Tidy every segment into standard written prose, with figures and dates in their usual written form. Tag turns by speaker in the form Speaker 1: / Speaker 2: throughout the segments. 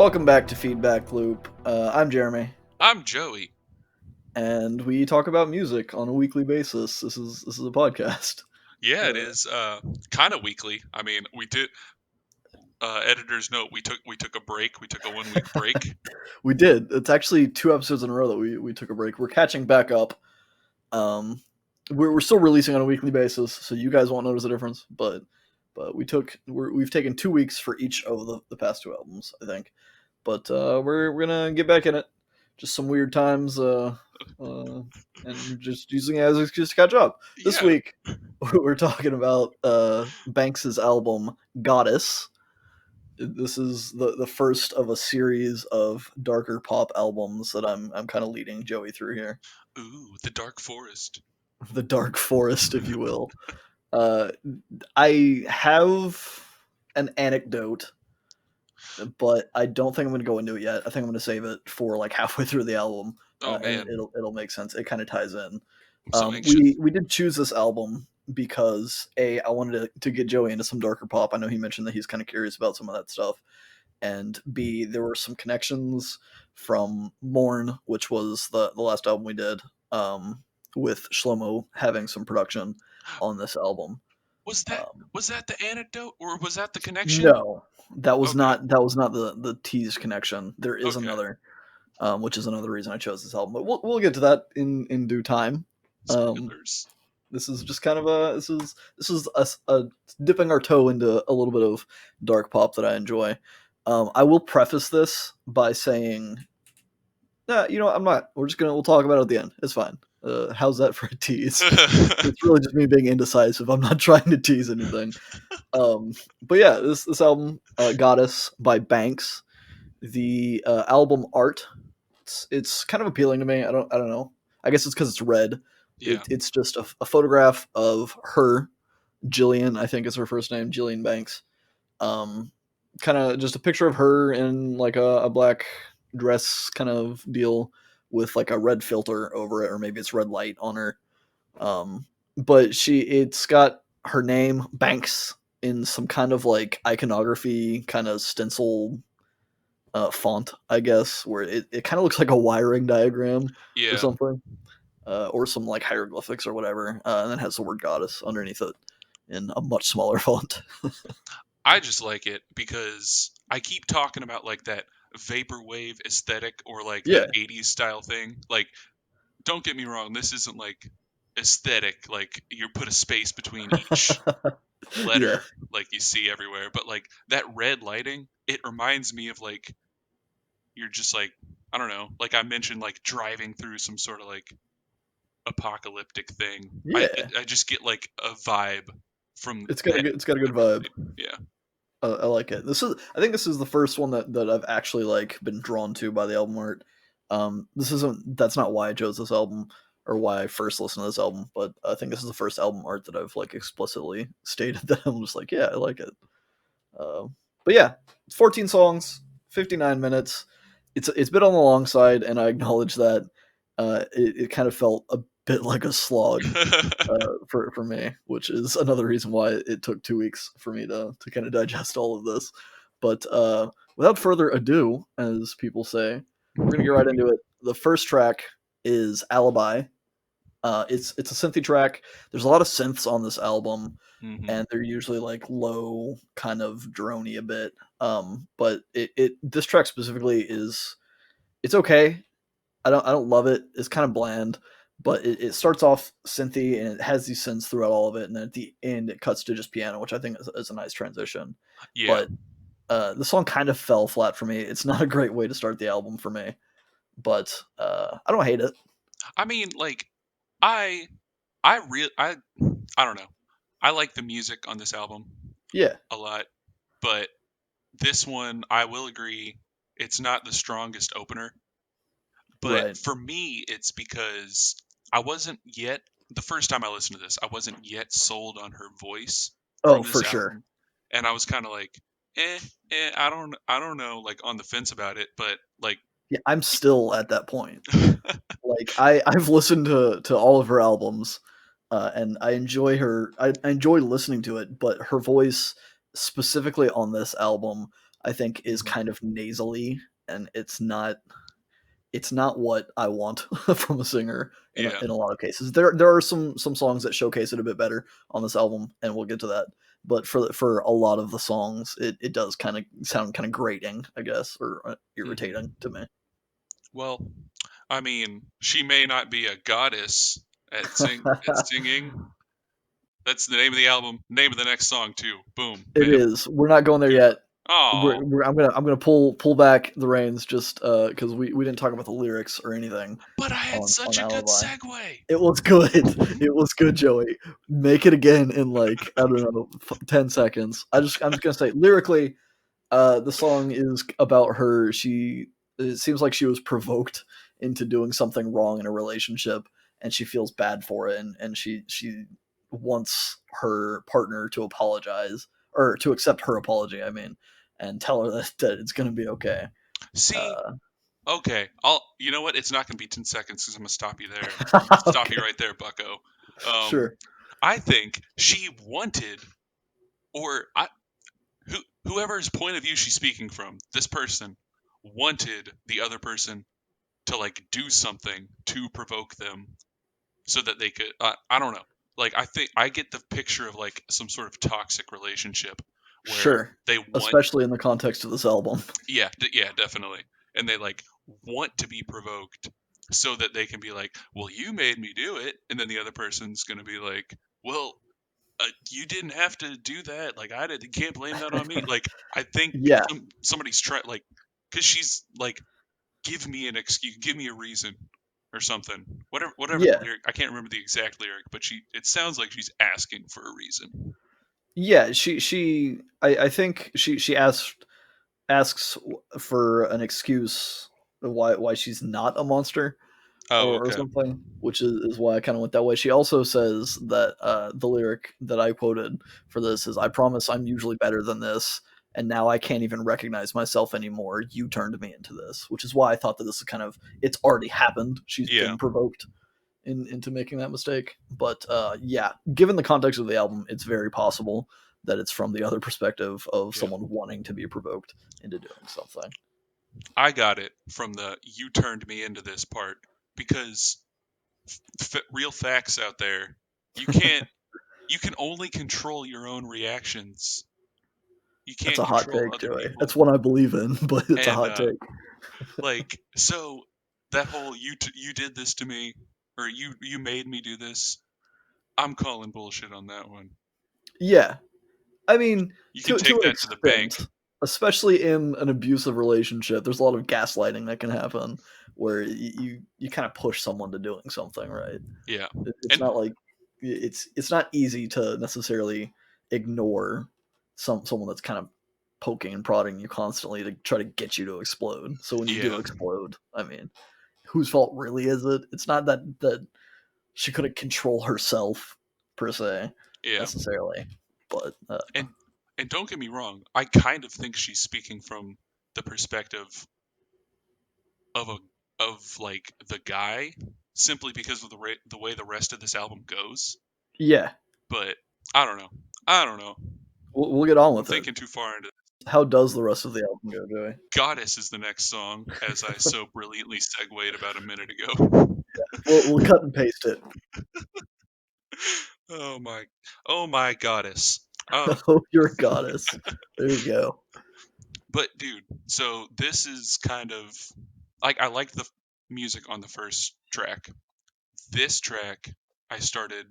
Speaker 1: Welcome back to Feedback Loop. I'm Jeremy,
Speaker 2: I'm Joey.
Speaker 1: and we talk about music on a weekly basis. This is a podcast.
Speaker 2: Yeah, it
Speaker 1: Uh,
Speaker 2: is kind of weekly. I mean, we did editors note we took a break. We took a 1 week break.
Speaker 1: we did. It's actually 2 episodes in a row that we took a break. We're catching back up. Um, we're still releasing on a weekly basis, so you guys won't notice a difference. But we've taken 2 weeks for each of the past two albums, I think. But we're gonna get back in it. Just some weird times, and just using it as an excuse to catch up. This
Speaker 2: Yeah.
Speaker 1: week, we're talking about Banks's album "Goddess." This is the first of a series of darker pop albums that I'm kind of leading Joey through here.
Speaker 2: Ooh, the Dark Forest.
Speaker 1: The dark forest, if you will. Uh, I have an anecdote, but I don't think I'm going to go into it yet. I think I'm going to save it for like halfway through the album,
Speaker 2: Oh
Speaker 1: and
Speaker 2: man,
Speaker 1: it'll make sense. It kind of ties in.
Speaker 2: I'm so
Speaker 1: We
Speaker 2: anxious.
Speaker 1: we did choose this album because I wanted to get Joey into some darker pop. I know he mentioned that he's kind of curious about some of that stuff, and B, there were some connections from Morn, which was the last album we did, with Shlomo having some production on this album.
Speaker 2: Was that
Speaker 1: Um,
Speaker 2: was that the anecdote or was that the connection?
Speaker 1: no, that was
Speaker 2: Okay.
Speaker 1: not the tease connection. There is
Speaker 2: Okay.
Speaker 1: another, which is another reason I chose this album. But we'll get to that in due time. Um,
Speaker 2: Spoilers.
Speaker 1: this is just kind of this is us dipping our toe into a little bit of dark pop that I enjoy. I will preface this by saying, nah, I'm not. We'll talk about it at the end. It's fine. How's that for a tease? It's really just me being indecisive. I'm not trying to tease anything. Um, but yeah, this album, "Goddess" by Banks. The album art, it's kind of appealing to me. I don't know. I guess it's because it's red.
Speaker 2: Yeah.
Speaker 1: It's just a photograph of her, Jillian. I think is her first name, Jillian Banks. Um, Kind of just a picture of her in like a black dress kind of deal with like a red filter over it, or maybe it's red light on her. But it's got her name Banks in some kind of like iconography kind of stencil font, I guess, where it kind of looks like a wiring diagram or
Speaker 2: Yeah.
Speaker 1: something, or some like hieroglyphics or whatever, and then has the word goddess underneath it in a much smaller font.
Speaker 2: I just like it because I keep talking about like that vaporwave aesthetic or like that
Speaker 1: Yeah,
Speaker 2: 80s style thing. Like, don't get me wrong, this isn't like aesthetic, like you put a space between each
Speaker 1: yeah,
Speaker 2: letter like you see everywhere, but like that red lighting, it reminds me of like you're just like, I don't know, like I mentioned, like driving through some sort of like apocalyptic thing.
Speaker 1: yeah.
Speaker 2: I just get like a vibe from that
Speaker 1: It's got a good
Speaker 2: that red
Speaker 1: vibe.
Speaker 2: light. Yeah.
Speaker 1: I like it. I think this is the first one that I've actually like been drawn to by the album art. That's not why I chose this album or why I first listened to this album, but I think this is the first album art that I've like explicitly stated that I'm just like, yeah, I like it. Uh, but yeah, 14 songs, 59 minutes. It's been on the long side, and I acknowledge that. It kind of felt a bit like a slog for me, which is another reason why it took 2 weeks for me to kind of digest all of this. But without further ado, as people say, we're gonna get right into it. The first track is "Alibi." It's a synthy track. There's a lot of synths on this album,
Speaker 2: hmm
Speaker 1: and they're usually like low, kind of drony a bit. But it this track specifically is it's okay. I don't love it. It's kind of bland, but it starts off synthy and it has these synths throughout all of it, and then at the end it cuts to just piano, which I think is a nice transition.
Speaker 2: Yeah.
Speaker 1: But the song kind of fell flat for me. It's not a great way to start the album for me, but I don't hate it.
Speaker 2: I mean, like I I I don't know. I like the music on this album
Speaker 1: Yeah,
Speaker 2: a lot, but this one I will agree it's not the strongest opener. But
Speaker 1: right.
Speaker 2: for me, it's because I wasn't yet the first time I listened to this, I wasn't yet sold on her voice
Speaker 1: Oh,
Speaker 2: from
Speaker 1: for
Speaker 2: this
Speaker 1: sure.
Speaker 2: album, and I was kind of like, I don't know, like on the fence about it, but like,
Speaker 1: Yeah, I'm still at that point. Like I've listened to all of her albums, and I enjoy her. I enjoy listening to it, but her voice, specifically on this album, I think is
Speaker 2: Mhm.
Speaker 1: kind of nasally, and it's not what I want from a singer
Speaker 2: Yeah.
Speaker 1: in a lot of cases. There are some songs that showcase it a bit better on this album, and we'll get to that. But for a lot of the songs, it does kind of sound kind of grating, I guess, or irritating
Speaker 2: Mhm.
Speaker 1: to me.
Speaker 2: Well, I mean, she may not be a goddess at singing. That's the name of the album. Name of the next song too. Boom,
Speaker 1: It
Speaker 2: bam,
Speaker 1: is. We're not going there
Speaker 2: boom.
Speaker 1: yet.
Speaker 2: Oh,
Speaker 1: I'm gonna pull back the reins just because we didn't talk about the lyrics or anything
Speaker 2: but I had
Speaker 1: on
Speaker 2: such a good
Speaker 1: Alibi.
Speaker 2: segue.
Speaker 1: It was good. It was good, Joey. Make it again in like I don't know 10 seconds. I'm just gonna say lyrically, the song is about her. It seems like she was provoked into doing something wrong in a relationship, and she feels bad for it, and she wants her partner to apologize or to accept her apology. I mean, and tell her that it's gonna be okay.
Speaker 2: See,
Speaker 1: Uh,
Speaker 2: okay, You know what? It's not gonna be 10 seconds because I'm gonna stop you there. Stop you
Speaker 1: okay,
Speaker 2: right there, Bucko. Um,
Speaker 1: sure,
Speaker 2: I think she wanted, or whoever's point of view she's speaking from, this person wanted the other person to like do something to provoke them so that they could I don't know, like I think I get the picture of like some sort of toxic relationship where
Speaker 1: sure.
Speaker 2: they want,
Speaker 1: Especially in the context of this album.
Speaker 2: yeah, yeah, definitely, and they like want to be provoked so that they can be like, well, you made me do it, and then the other person's gonna be like, well, you didn't have to do that, like I did, you can't blame that on me. Like I think
Speaker 1: Yeah,
Speaker 2: somebody's trying, like, because she's like, give me an excuse, give me a reason or something. Whatever the
Speaker 1: yeah.
Speaker 2: lyric, I can't remember the exact lyric, but it sounds like she's asking for a reason.
Speaker 1: Yeah, I think she asks for an excuse why she's not a monster
Speaker 2: Oh,
Speaker 1: or
Speaker 2: okay.
Speaker 1: something, which is why I kind of went that way. She also says that the lyric that I quoted for this is, "I promise I'm usually better than this, and now I can't even recognize myself anymore. You turned me into this," which is why I thought that this is kind of it's already happened. She's
Speaker 2: Yeah,
Speaker 1: been provoked into making that mistake. But yeah, given the context of the album, it's very possible that it's from the other perspective of
Speaker 2: yeah.
Speaker 1: someone wanting to be provoked into doing something.
Speaker 2: I got it from the "you turned me into this" part because real facts out there. You can't. You can only control your own reactions. You
Speaker 1: That's
Speaker 2: can't
Speaker 1: a hot
Speaker 2: control
Speaker 1: take,
Speaker 2: other
Speaker 1: Joey.
Speaker 2: people.
Speaker 1: That's one I believe in, but it's a
Speaker 2: And
Speaker 1: hot take.
Speaker 2: like, so that whole you did this to me, or you made me do this. I'm calling bullshit on that one.
Speaker 1: Yeah, I mean,
Speaker 2: You can
Speaker 1: to
Speaker 2: take
Speaker 1: an
Speaker 2: that to the bank.
Speaker 1: extent, especially in an abusive relationship, there's a lot of gaslighting that can happen where you kind of push someone to doing something, right?
Speaker 2: Yeah.
Speaker 1: It's
Speaker 2: And
Speaker 1: not like it's not easy to necessarily ignore someone that's kind of poking and prodding you constantly to try to get you to explode. So when you do
Speaker 2: yeah,
Speaker 1: explode, I mean, whose fault really is it? It's not that she couldn't control herself per se
Speaker 2: yeah.
Speaker 1: necessarily, but
Speaker 2: And and don't get me wrong, I kind of think she's speaking from the perspective of a of like the guy, simply because of the way the rest of this album goes.
Speaker 1: yeah,
Speaker 2: But I don't know. I don't know.
Speaker 1: we'll get on
Speaker 2: I'm
Speaker 1: with it.
Speaker 2: thinking too far into this.
Speaker 1: How does the rest of the album go, Joey?
Speaker 2: Goddess is the next song, as I so brilliantly segued about a minute ago.
Speaker 1: We'll cut and paste it.
Speaker 2: Oh my, oh my goddess. Um,
Speaker 1: Oh, you're a goddess. There you go.
Speaker 2: but dude, so this is kind of like, I liked the music on the first track. This track, I started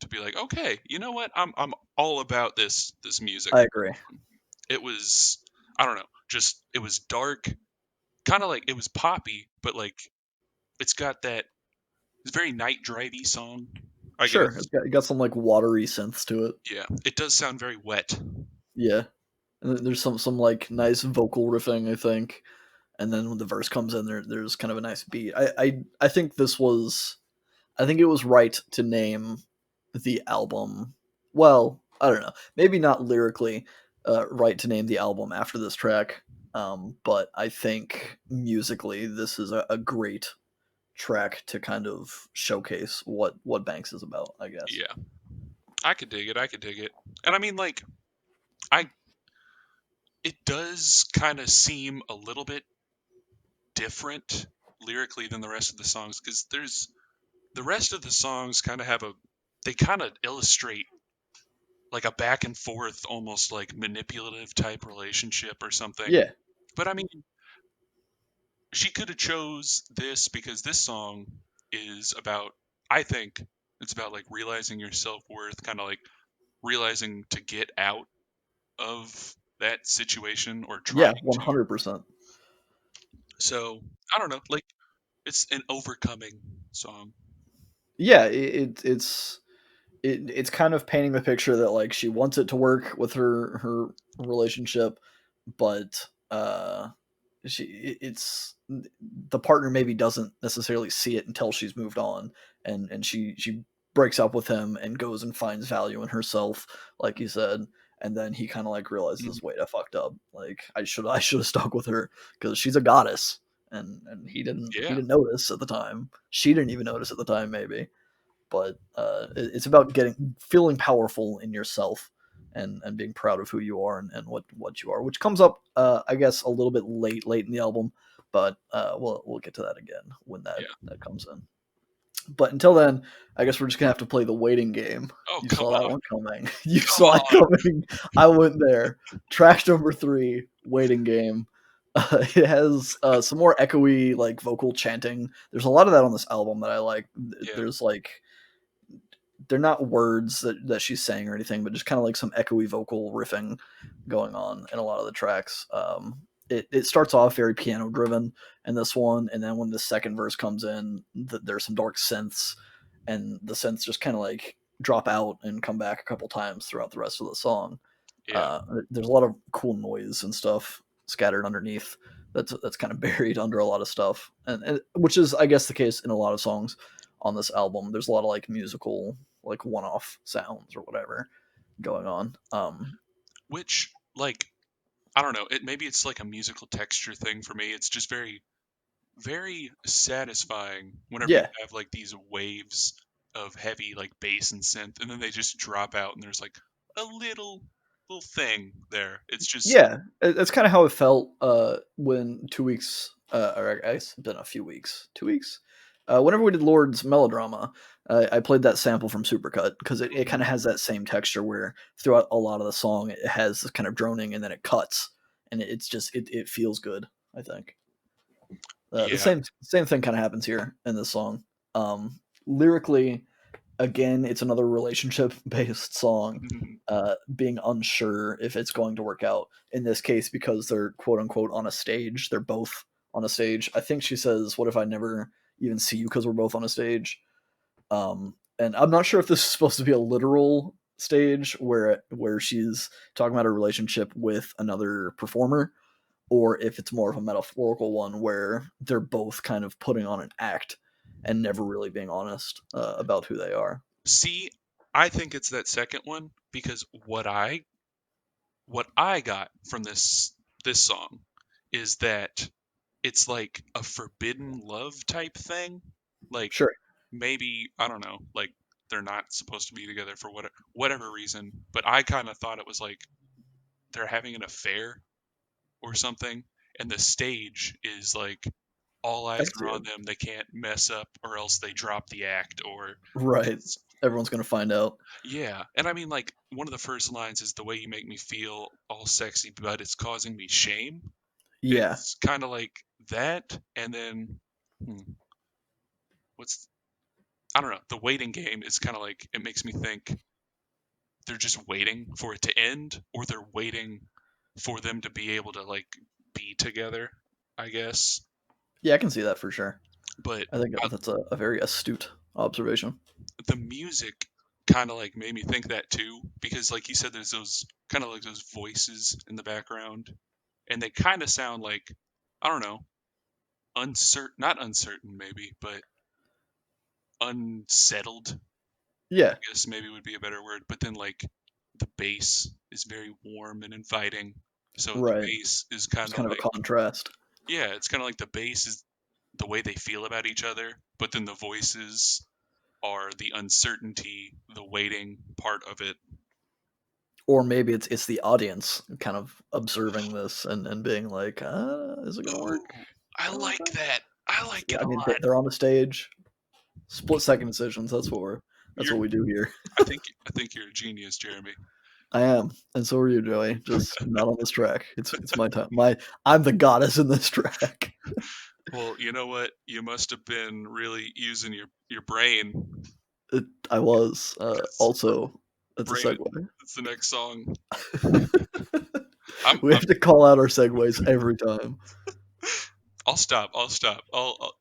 Speaker 2: to be like, okay, you know what? I'm all about this music.
Speaker 1: I agree.
Speaker 2: It was, I don't know, just it was dark, kind of like it was poppy, but like it's got that, it's very night drivey song, I
Speaker 1: Sure,
Speaker 2: guess.
Speaker 1: it got some like watery synths to it.
Speaker 2: Yeah, it does sound very wet.
Speaker 1: Yeah, and then there's some like nice vocal riffing, I think, and then when the verse comes in, there's kind of a nice beat. I think I think it was right to name the album. Well, I don't know, maybe not lyrically, right to name the album after this track. But I think musically, this is a great track to kind of showcase what Banks is about, I guess.
Speaker 2: Yeah, I could dig it. I could dig it. And I mean, like, I it does kind of seem a little bit different lyrically than the rest of the songs, because there's the rest of the songs kind of have a they kind of illustrate like a back and forth, almost like manipulative type relationship or something.
Speaker 1: Yeah,
Speaker 2: But I mean, she could have chose this because this song is about, I think it's about like realizing your self-worth, kind of like realizing to get out of that situation or trying
Speaker 1: yeah, one
Speaker 2: to.
Speaker 1: hundred percent.
Speaker 2: So I don't know, like it's an overcoming song.
Speaker 1: Yeah, it's kind of painting the picture that like she wants it to work with her relationship, but it's the partner maybe doesn't necessarily see it until she's moved on, and she breaks up with him and goes and finds value in herself, like you said, and then he kind of like
Speaker 2: Mhm.
Speaker 1: realizes, wait, I fucked up. Like I should have stuck with her because she's a goddess, and he
Speaker 2: Yeah,
Speaker 1: didn't notice at the time. She didn't even notice at the time, maybe. But it's about getting feeling powerful in yourself and being proud of who you are and what you are, which comes up I guess a little bit late in the album, but we'll get to that again when
Speaker 2: yeah.
Speaker 1: that comes in. But until then, I guess we're just gonna have to play the waiting game.
Speaker 2: Oh,
Speaker 1: You
Speaker 2: come
Speaker 1: saw that
Speaker 2: on,
Speaker 1: one coming. You
Speaker 2: come
Speaker 1: saw it
Speaker 2: on.
Speaker 1: coming. I went there. Track number 3, waiting game. It has some more echoey like vocal chanting. There's a lot of that on this album that I like.
Speaker 2: Yeah,
Speaker 1: There's like they're not words that she's saying or anything, but just kind of like some echoey vocal riffing going on in a lot of the tracks. It starts off very piano driven in this one, and then when the second verse comes in, there's some dark synths, and the synths just kind of like drop out and come back a couple times throughout the rest of the song.
Speaker 2: yeah.
Speaker 1: Uh, there's a lot of cool noise and stuff scattered underneath that's kind of buried under a lot of stuff, and which is I guess the case in a lot of songs on this album. There's a lot of like musical like one-off sounds or whatever going on.
Speaker 2: Which, like, I don't know. It maybe it's like a musical texture thing for me. It's just very, very satisfying whenever you
Speaker 1: Yeah,
Speaker 2: have like these waves of heavy like bass and synth, and then they just drop out, and there's like a little thing there. It's just
Speaker 1: yeah, that's kind of how it felt when 2 weeks, or I guess it's been a few weeks, 2 weeks. Whenever we did Lord's Melodrama, I played that sample from Supercut because it kind of
Speaker 2: mm,
Speaker 1: has that same texture where throughout a lot of the song it has this kind of droning and then it cuts and it's just it feels good. I think the
Speaker 2: yeah.
Speaker 1: same thing kind of happens here in this song. Lyrically, again, it's another relationship based song,
Speaker 2: Mhm.
Speaker 1: being unsure if it's going to work out. In this case, because they're quote unquote on a stage, they're both on a stage. I think she says, "What if I never even see you because we're both on a stage?" And I'm not sure if this is supposed to be a literal stage where she's talking about a relationship with another performer, or if it's more of a metaphorical one where they're both kind of putting on an act and never really being honest about who they are.
Speaker 2: See, I think it's that second one because what I got from this song is that it's like a forbidden love type thing. Like
Speaker 1: Sure.
Speaker 2: maybe I don't know, like they're not supposed to be together for whatever reason, but I kind of thought it was like they're having an affair or something, and the stage is like all
Speaker 1: I
Speaker 2: eyes
Speaker 1: can see
Speaker 2: are
Speaker 1: it.
Speaker 2: on them. They can't mess up, or else they drop the act, or
Speaker 1: Right.
Speaker 2: it's
Speaker 1: Everyone's gonna find out.
Speaker 2: yeah. And I mean, like one of the first lines is the way you make me feel all sexy, but it's causing me shame.
Speaker 1: Yeah.
Speaker 2: It's kind of like that, and then hmm, what's I don't know. The waiting game is kind of like it makes me think they're just waiting for it to end, or they're waiting for them to be able to like be together, I guess.
Speaker 1: Yeah, I can see that for sure.
Speaker 2: But
Speaker 1: I think
Speaker 2: I,
Speaker 1: that's a very astute observation.
Speaker 2: the music kind of like made me think that too, because like you said, there's those kind of like those voices in the background, and they kind of sound like I don't know, uncertain, not uncertain maybe, but unsettled. I
Speaker 1: Yeah.
Speaker 2: guess maybe would be a better word. But then like the bass is very warm and inviting. So the
Speaker 1: Right.
Speaker 2: bass is
Speaker 1: It's
Speaker 2: kind of
Speaker 1: kind of a
Speaker 2: like
Speaker 1: contrast.
Speaker 2: yeah, it's kind of like the bass is the way they feel about each other, but then the voices are the uncertainty, the waiting part of it.
Speaker 1: or maybe it's the audience kind of observing this and being like, is it gonna
Speaker 2: Ooh,
Speaker 1: work?
Speaker 2: I like that. I like
Speaker 1: Yeah,
Speaker 2: it
Speaker 1: I
Speaker 2: a
Speaker 1: mean,
Speaker 2: lot.
Speaker 1: they're on the stage, split second decisions. That's
Speaker 2: You're,
Speaker 1: what we do here.
Speaker 2: I think you're a genius, Jeremy.
Speaker 1: I am, and so are you, Joey. Just not on this track. It's my time. I'm the goddess in this track.
Speaker 2: Well, you know what? You must have been really using your brain.
Speaker 1: I was
Speaker 2: 'Cause
Speaker 1: also. That's a
Speaker 2: Brain,
Speaker 1: segue.
Speaker 2: it's the next song. I'm,
Speaker 1: We
Speaker 2: I'm
Speaker 1: have to call out our segues every time.
Speaker 2: I'll stop. I'll stop.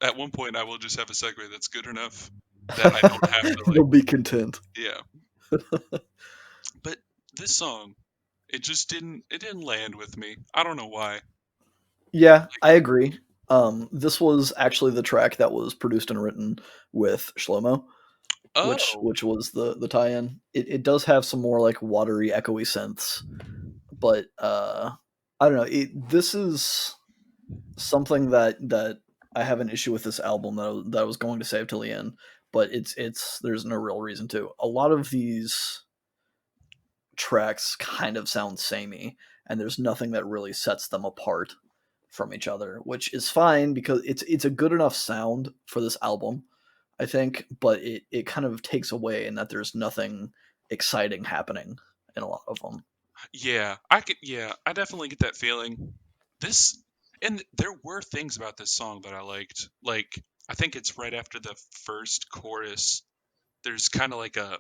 Speaker 2: At one point I will just have a segue that's good enough that I don't have to like,
Speaker 1: You'll be content.
Speaker 2: yeah. But this song, it didn't land with me. I don't know why.
Speaker 1: Yeah, I agree. This was actually the track that was produced and written with Shlomo,
Speaker 2: Oh,
Speaker 1: which was the tie-in. It does have some more like watery, echoey synths, but I don't know. This is something that I have an issue with this album that I was going to save till the end, but it's there's no real reason to. A lot of these tracks kind of sound samey, and there's nothing that really sets them apart from each other, which is fine because it's a good enough sound for this album, I think, but it kind of takes away in that there's nothing exciting happening in a lot of them.
Speaker 2: yeah. I could. Yeah, I definitely get that feeling. This and there were things about this song that I liked. Like I think it's right after the first chorus. There's kind of like a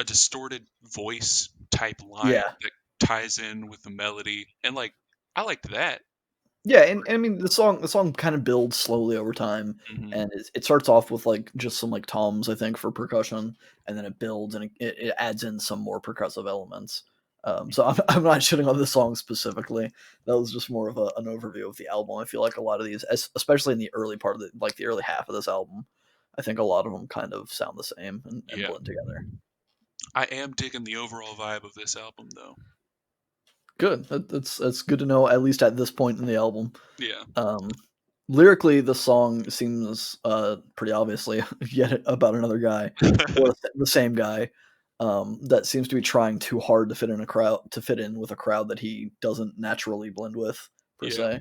Speaker 2: distorted voice type line
Speaker 1: Yeah,
Speaker 2: that ties in with the melody, and like I liked that.
Speaker 1: yeah, and I mean the song kind of builds slowly over time,
Speaker 2: Hmm.
Speaker 1: and it starts off with like just some like toms, I think, for percussion, and then it builds and it adds in some more percussive elements. So I'm not shitting on this song specifically. That was just more of an overview of the album. I feel like a lot of these, especially in the early part of the early half of this album, I think a lot of them kind of sound the same and
Speaker 2: Yeah,
Speaker 1: blend together.
Speaker 2: I am digging the overall vibe of this album, though.
Speaker 1: Good. That's good to know. At least at this point in the album.
Speaker 2: Yeah,
Speaker 1: Um, Lyrically, the song seems pretty obviously yet about another guy or the same guy that seems to be trying too hard to fit in with a crowd that he doesn't naturally blend with per
Speaker 2: yeah,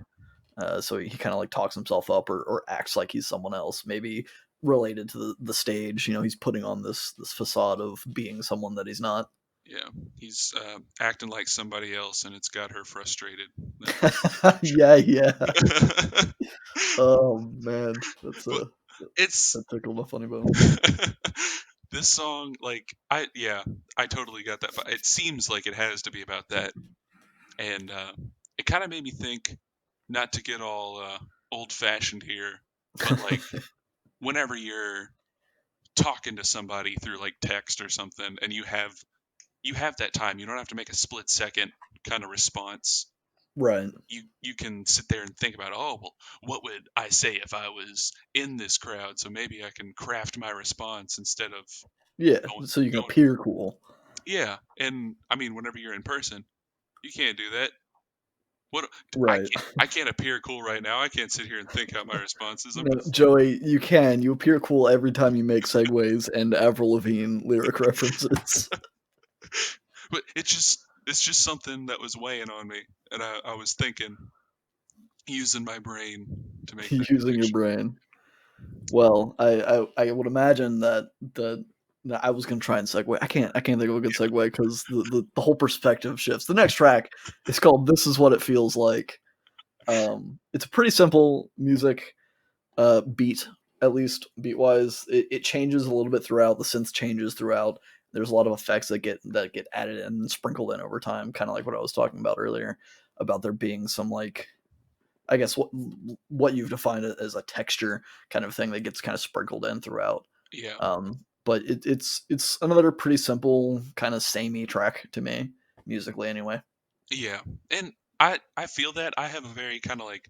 Speaker 1: se. So he kind of like talks himself up or acts like he's someone else, maybe related to the stage. You know, he's putting on this facade of being someone that he's not.
Speaker 2: yeah. He's acting like somebody else, and it's got her frustrated. That,
Speaker 1: Yeah, yeah.
Speaker 2: for sure.
Speaker 1: Oh man,
Speaker 2: But it's
Speaker 1: that tickled my funny bone.
Speaker 2: this song. Like I totally got that. But it seems like it has to be about that, and it kind of made me think. Not to get all old fashioned here, but like whenever you're talking to somebody through like text or something and you have that time, you don't have to make a split second kind of response.
Speaker 1: Right.
Speaker 2: You can sit there and think about, oh well, what would I say if I was in this crowd, so maybe I can craft my response instead of
Speaker 1: Yeah,
Speaker 2: going
Speaker 1: so you can
Speaker 2: going
Speaker 1: appear cool.
Speaker 2: yeah. And I mean, whenever you're in person, you can't do that. What I
Speaker 1: Right.
Speaker 2: can't I can't appear cool right now. I can't sit here and think out my responses. I'm
Speaker 1: No,
Speaker 2: just
Speaker 1: Joey, you can. You appear cool every time you make segues and Avril Lavigne lyric references.
Speaker 2: but it's just something that was weighing on me, and I was thinking, using my brain to make that
Speaker 1: Using your
Speaker 2: connection.
Speaker 1: brain. Well, I would imagine that I was gonna try and segue. I can't think of a good segue because the whole perspective shifts. The next track is called "This Is What It Feels Like." It's a pretty simple music beat, at least beat wise. It changes a little bit throughout. The synth changes throughout. There's a lot of effects that get added and sprinkled in over time, kind of like what I was talking about earlier, about there being some like I guess what you've defined as a texture kind of thing that gets kind of sprinkled in throughout.
Speaker 2: Yeah,
Speaker 1: But it's another pretty simple kind of samey track to me musically anyway.
Speaker 2: yeah, and I feel that I have a very kind of like,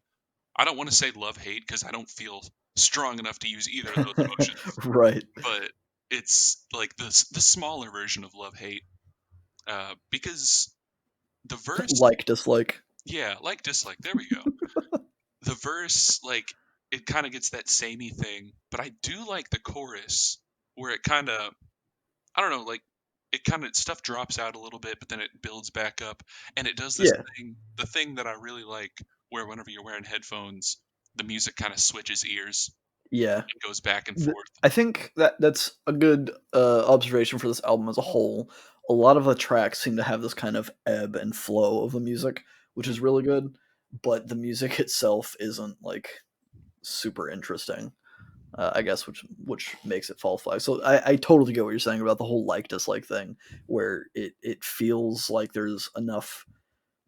Speaker 2: I don't want to say love hate because I don't feel strong enough to use either of those emotions,
Speaker 1: Right.
Speaker 2: but it's like the smaller version of love hate, because the verse,
Speaker 1: Like dislike.
Speaker 2: yeah, like dislike. There we go. The verse, like, it kind of gets that samey thing, but I do like the chorus where it kind of, I don't know, like, it kind of stuff drops out a little bit, but then it builds back up, and it does this
Speaker 1: Yeah,
Speaker 2: thing. The thing that I really like, where whenever you're wearing headphones, the music kind of switches ears
Speaker 1: yeah.
Speaker 2: and goes back and forth.
Speaker 1: I think that's a good observation for this album as a whole. A lot of the tracks seem to have this kind of ebb and flow of the music, which is really good. But the music itself isn't like super interesting. I guess, which makes it fall flat. So I totally get what you're saying about the whole like dislike thing, where it feels like there's enough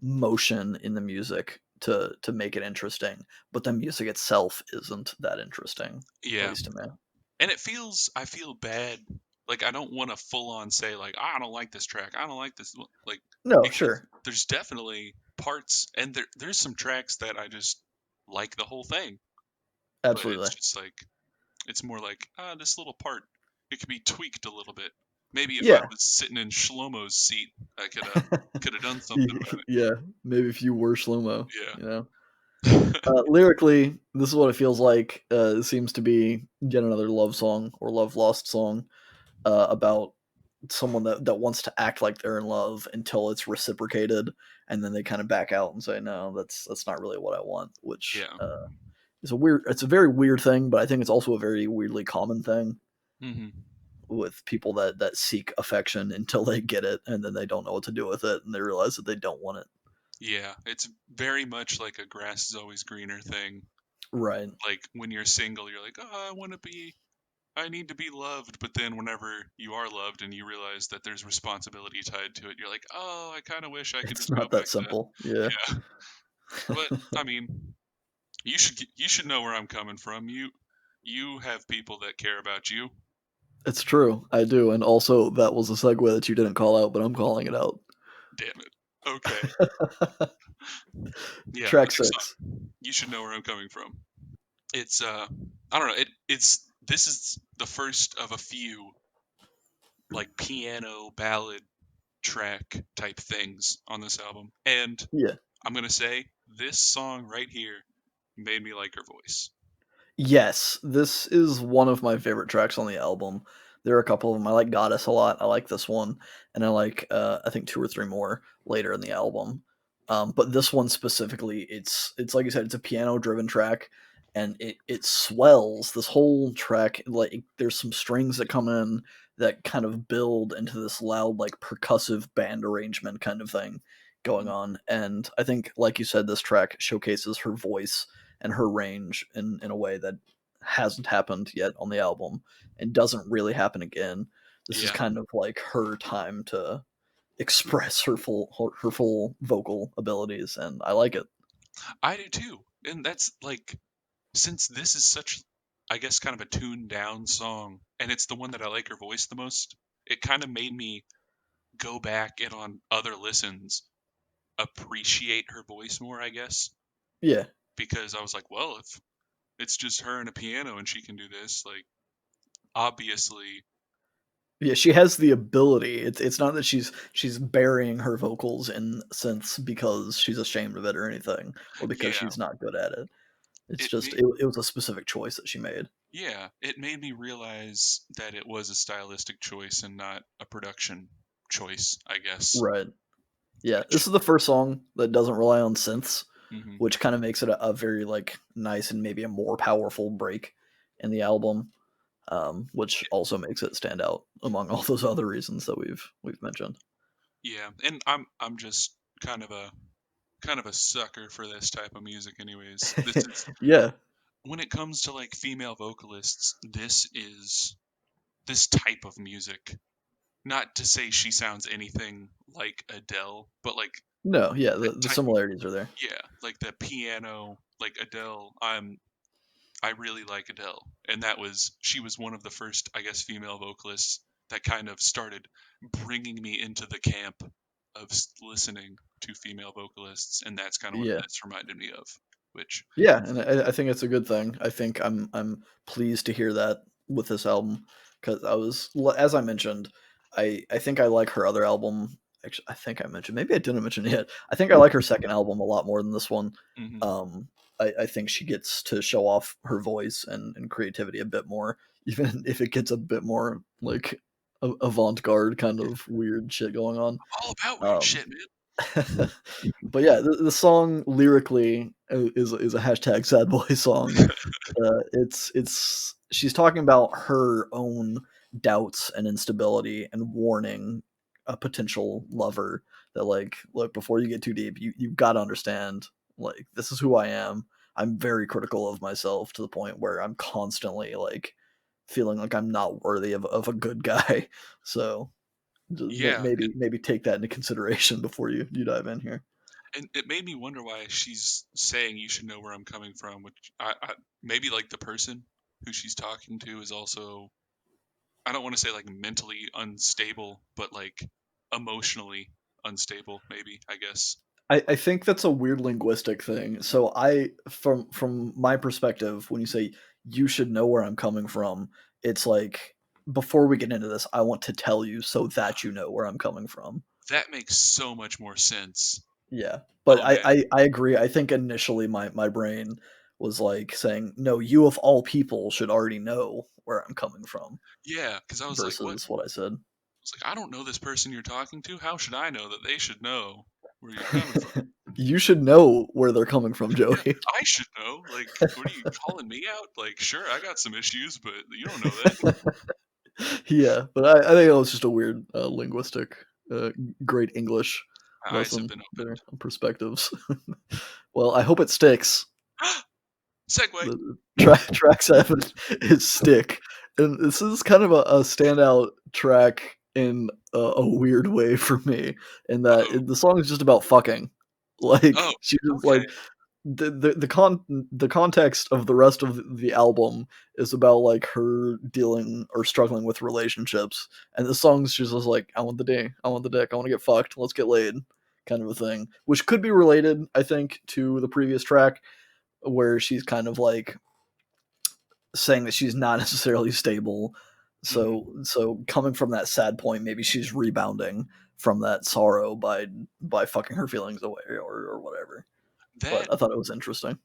Speaker 1: motion in the music to make it interesting, but the music itself isn't that interesting, at
Speaker 2: Yeah,
Speaker 1: least to me.
Speaker 2: and I feel bad. Like I don't want to full on say like I don't like this track. I don't like this like
Speaker 1: No,
Speaker 2: because
Speaker 1: sure,
Speaker 2: there's definitely parts and there's some tracks that I just like the whole thing, but it's
Speaker 1: absolutely,
Speaker 2: just like it's more like this little part it could be tweaked a little bit. Maybe if I
Speaker 1: yeah,
Speaker 2: was sitting in Shlomo's seat, I could have done something about it.
Speaker 1: yeah. Maybe if you were slow mo, you know.
Speaker 2: Yeah.
Speaker 1: Lyrically, this is what it feels like. It seems to be yet another love song or love lost song about someone that wants to act like they're in love until it's reciprocated, and then they kind of back out and say, "No, that's not really what I want," which
Speaker 2: Yeah.
Speaker 1: is a weird. It's a very weird thing, but I think it's also a very weirdly common thing
Speaker 2: Hmm.
Speaker 1: with people that seek affection until they get it, and then they don't know what to do with it, and they realize that they don't want it.
Speaker 2: Yeah, it's very much like a grass is always greener thing.
Speaker 1: Right.
Speaker 2: Like when you're single, you're like, oh, I need to be loved. But then whenever you are loved and you realize that there's responsibility tied to it, you're like, oh, I kind of wish I could
Speaker 1: It's
Speaker 2: just go
Speaker 1: not that
Speaker 2: back to,
Speaker 1: simple. Yeah.
Speaker 2: yeah. But I mean, you should know where I'm coming from. You have people that care about you.
Speaker 1: It's true. I do. And also, that was a segue that you didn't call out, but I'm calling it out.
Speaker 2: Damn it. Okay. Yeah, the
Speaker 1: Track
Speaker 2: next
Speaker 1: 6.
Speaker 2: song. You should know where I'm coming from. It's I don't know. It's this is the first of a few like piano ballad track type things on this album. And
Speaker 1: Yeah.
Speaker 2: I'm going to say this song right here made me like her voice.
Speaker 1: Yes, this is one of my favorite tracks on the album. There are a couple of them. I like Goddess a lot. I like this one, and I like I think 2 or 3 more later in the album. But this one specifically, it's like you said, it's a piano driven track, and it swells. This whole track, like there's some strings that come in that kind of build into this loud, like percussive band arrangement kind of thing going
Speaker 2: Mm.
Speaker 1: on. And I think, like you said, this track showcases her voice and her range in a way that hasn't happened yet on the album and doesn't really happen again. This is
Speaker 2: Yeah,
Speaker 1: kind of like her time to express her full vocal abilities, and I like it.
Speaker 2: I do too. And that's like, since this is such, I guess, kind of a tuned down song, and it's the one that I like her voice the most, it kind of made me go back and on other listens appreciate her voice more, I guess,
Speaker 1: Yeah.
Speaker 2: because I was like, well, if it's just her and a piano and she can do this, like, obviously,
Speaker 1: Yeah, she has the ability. It's not that she's burying her vocals in synths because she's ashamed of it or anything, or because
Speaker 2: yeah,
Speaker 1: she's not good at it. It's
Speaker 2: it
Speaker 1: just
Speaker 2: made
Speaker 1: it was a specific choice that she made.
Speaker 2: yeah, it made me realize that it was a stylistic choice and not a production choice, I guess.
Speaker 1: Right. Yeah,
Speaker 2: Which,
Speaker 1: this is the first song that doesn't rely on synths,
Speaker 2: hmm
Speaker 1: which kind of makes it a very like nice and maybe a more powerful break in the album, which also makes it stand out among all those other reasons that we've mentioned.
Speaker 2: yeah, and I'm just kind of a sucker for this type of music, anyways. This is
Speaker 1: Yeah,
Speaker 2: when it comes to like female vocalists, this is this type of music. Not to say she sounds anything like Adele, but like
Speaker 1: no, yeah,
Speaker 2: that
Speaker 1: the
Speaker 2: type of
Speaker 1: similarities are there.
Speaker 2: yeah, like the piano, like Adele. I really like Adele, and she was one of the first, I guess, female vocalists that kind of started bringing me into the camp of listening to female vocalists, and that's kind of what
Speaker 1: Yeah,
Speaker 2: this reminded me of. Which,
Speaker 1: yeah, and I think it's a good thing. I think I'm pleased to hear that with this album because as I mentioned, I think I like her other album. Actually, I think I mentioned maybe I didn't mention it yet. I think I like her second album a lot more than this one.
Speaker 2: mhm,
Speaker 1: Um, I think she gets to show off her voice and creativity a bit more, even if it gets a bit more like avant-garde kind of weird shit going on.
Speaker 2: All about weird
Speaker 1: Um,
Speaker 2: shit, man.
Speaker 1: but yeah, the song lyrically is a hashtag sad boy song. It's she's talking about her own doubts and instability and warning a potential lover that, like, look, before you get too deep, you've got to understand, like, this is who I am. I'm very critical of myself to the point where I'm constantly like feeling like I'm not worthy of a good guy. So
Speaker 2: Yeah,
Speaker 1: maybe take that into consideration before you dive in here.
Speaker 2: and it made me wonder why she's saying you should know where I'm coming from. Which I maybe like the person who she's talking to is also, I don't want to say like mentally unstable, but like emotionally unstable. Maybe, I guess.
Speaker 1: I think that's a weird linguistic thing. So from my perspective, when you say you should know where I'm coming from, it's like, before we get into this, I want to tell you so that you know where I'm coming from.
Speaker 2: That makes so much more sense.
Speaker 1: Yeah. But
Speaker 2: Oh man,
Speaker 1: I agree. I think initially my brain was like saying, no, you of all people should already know where I'm coming from,
Speaker 2: yeah, because I was like, what?
Speaker 1: versus what I said.
Speaker 2: It's like, I don't know this person you're talking to. How should I know that they should know where you're coming from?
Speaker 1: You should know where they're coming from,
Speaker 2: Yeah,
Speaker 1: Joey.
Speaker 2: I should know. Like, what are you calling me out? Like, sure, I got some issues, but you don't know that.
Speaker 1: Yeah, but I think it was just a weird linguistic, uh, great English
Speaker 2: My eyes have
Speaker 1: lesson
Speaker 2: been
Speaker 1: there
Speaker 2: opened.
Speaker 1: on perspectives. Well, I hope it sticks.
Speaker 2: Segue.
Speaker 1: The track 7 is Stick, and this is kind of a standout track in a weird way for me, in
Speaker 2: Uh
Speaker 1: that
Speaker 2: oh.
Speaker 1: the song is just about fucking. Like,
Speaker 2: Oh,
Speaker 1: she's just
Speaker 2: okay.
Speaker 1: like, the context of the rest of the album is about like her dealing or struggling with relationships, and the song's just like, I want the dick, I want the dick, I want to get fucked, let's get laid, kind of a thing, which could be related, I think, to the previous track where she's kind of like saying that she's not necessarily stable.
Speaker 2: Hmm.
Speaker 1: So coming from that sad point, maybe she's rebounding from that sorrow by fucking her feelings away, or whatever. But
Speaker 2: That
Speaker 1: I thought it was interesting.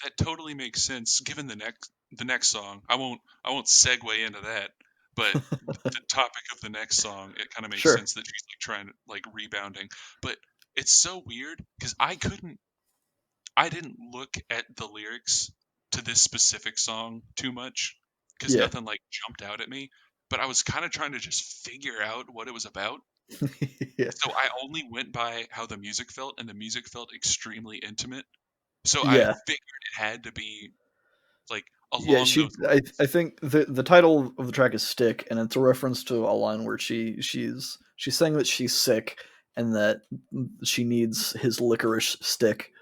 Speaker 2: that totally makes sense given the next song. I won't segue into that, but the topic of the next song, it kind of makes
Speaker 1: Sure.
Speaker 2: sense that she's like trying to like rebounding. But it's so weird because I didn't look at the lyrics to this specific song too much because
Speaker 1: Yeah.
Speaker 2: nothing like jumped out at me. But I was kind of trying to just figure out what it was about.
Speaker 1: Yeah.
Speaker 2: So I only went by how the music felt, and the music felt extremely intimate. So I
Speaker 1: Yeah.
Speaker 2: figured it had to be like
Speaker 1: Yeah,
Speaker 2: along those
Speaker 1: I
Speaker 2: lines.
Speaker 1: think the title of the track is Stick, and it's a reference to a line where she's saying that she's sick and that she needs his licorice stick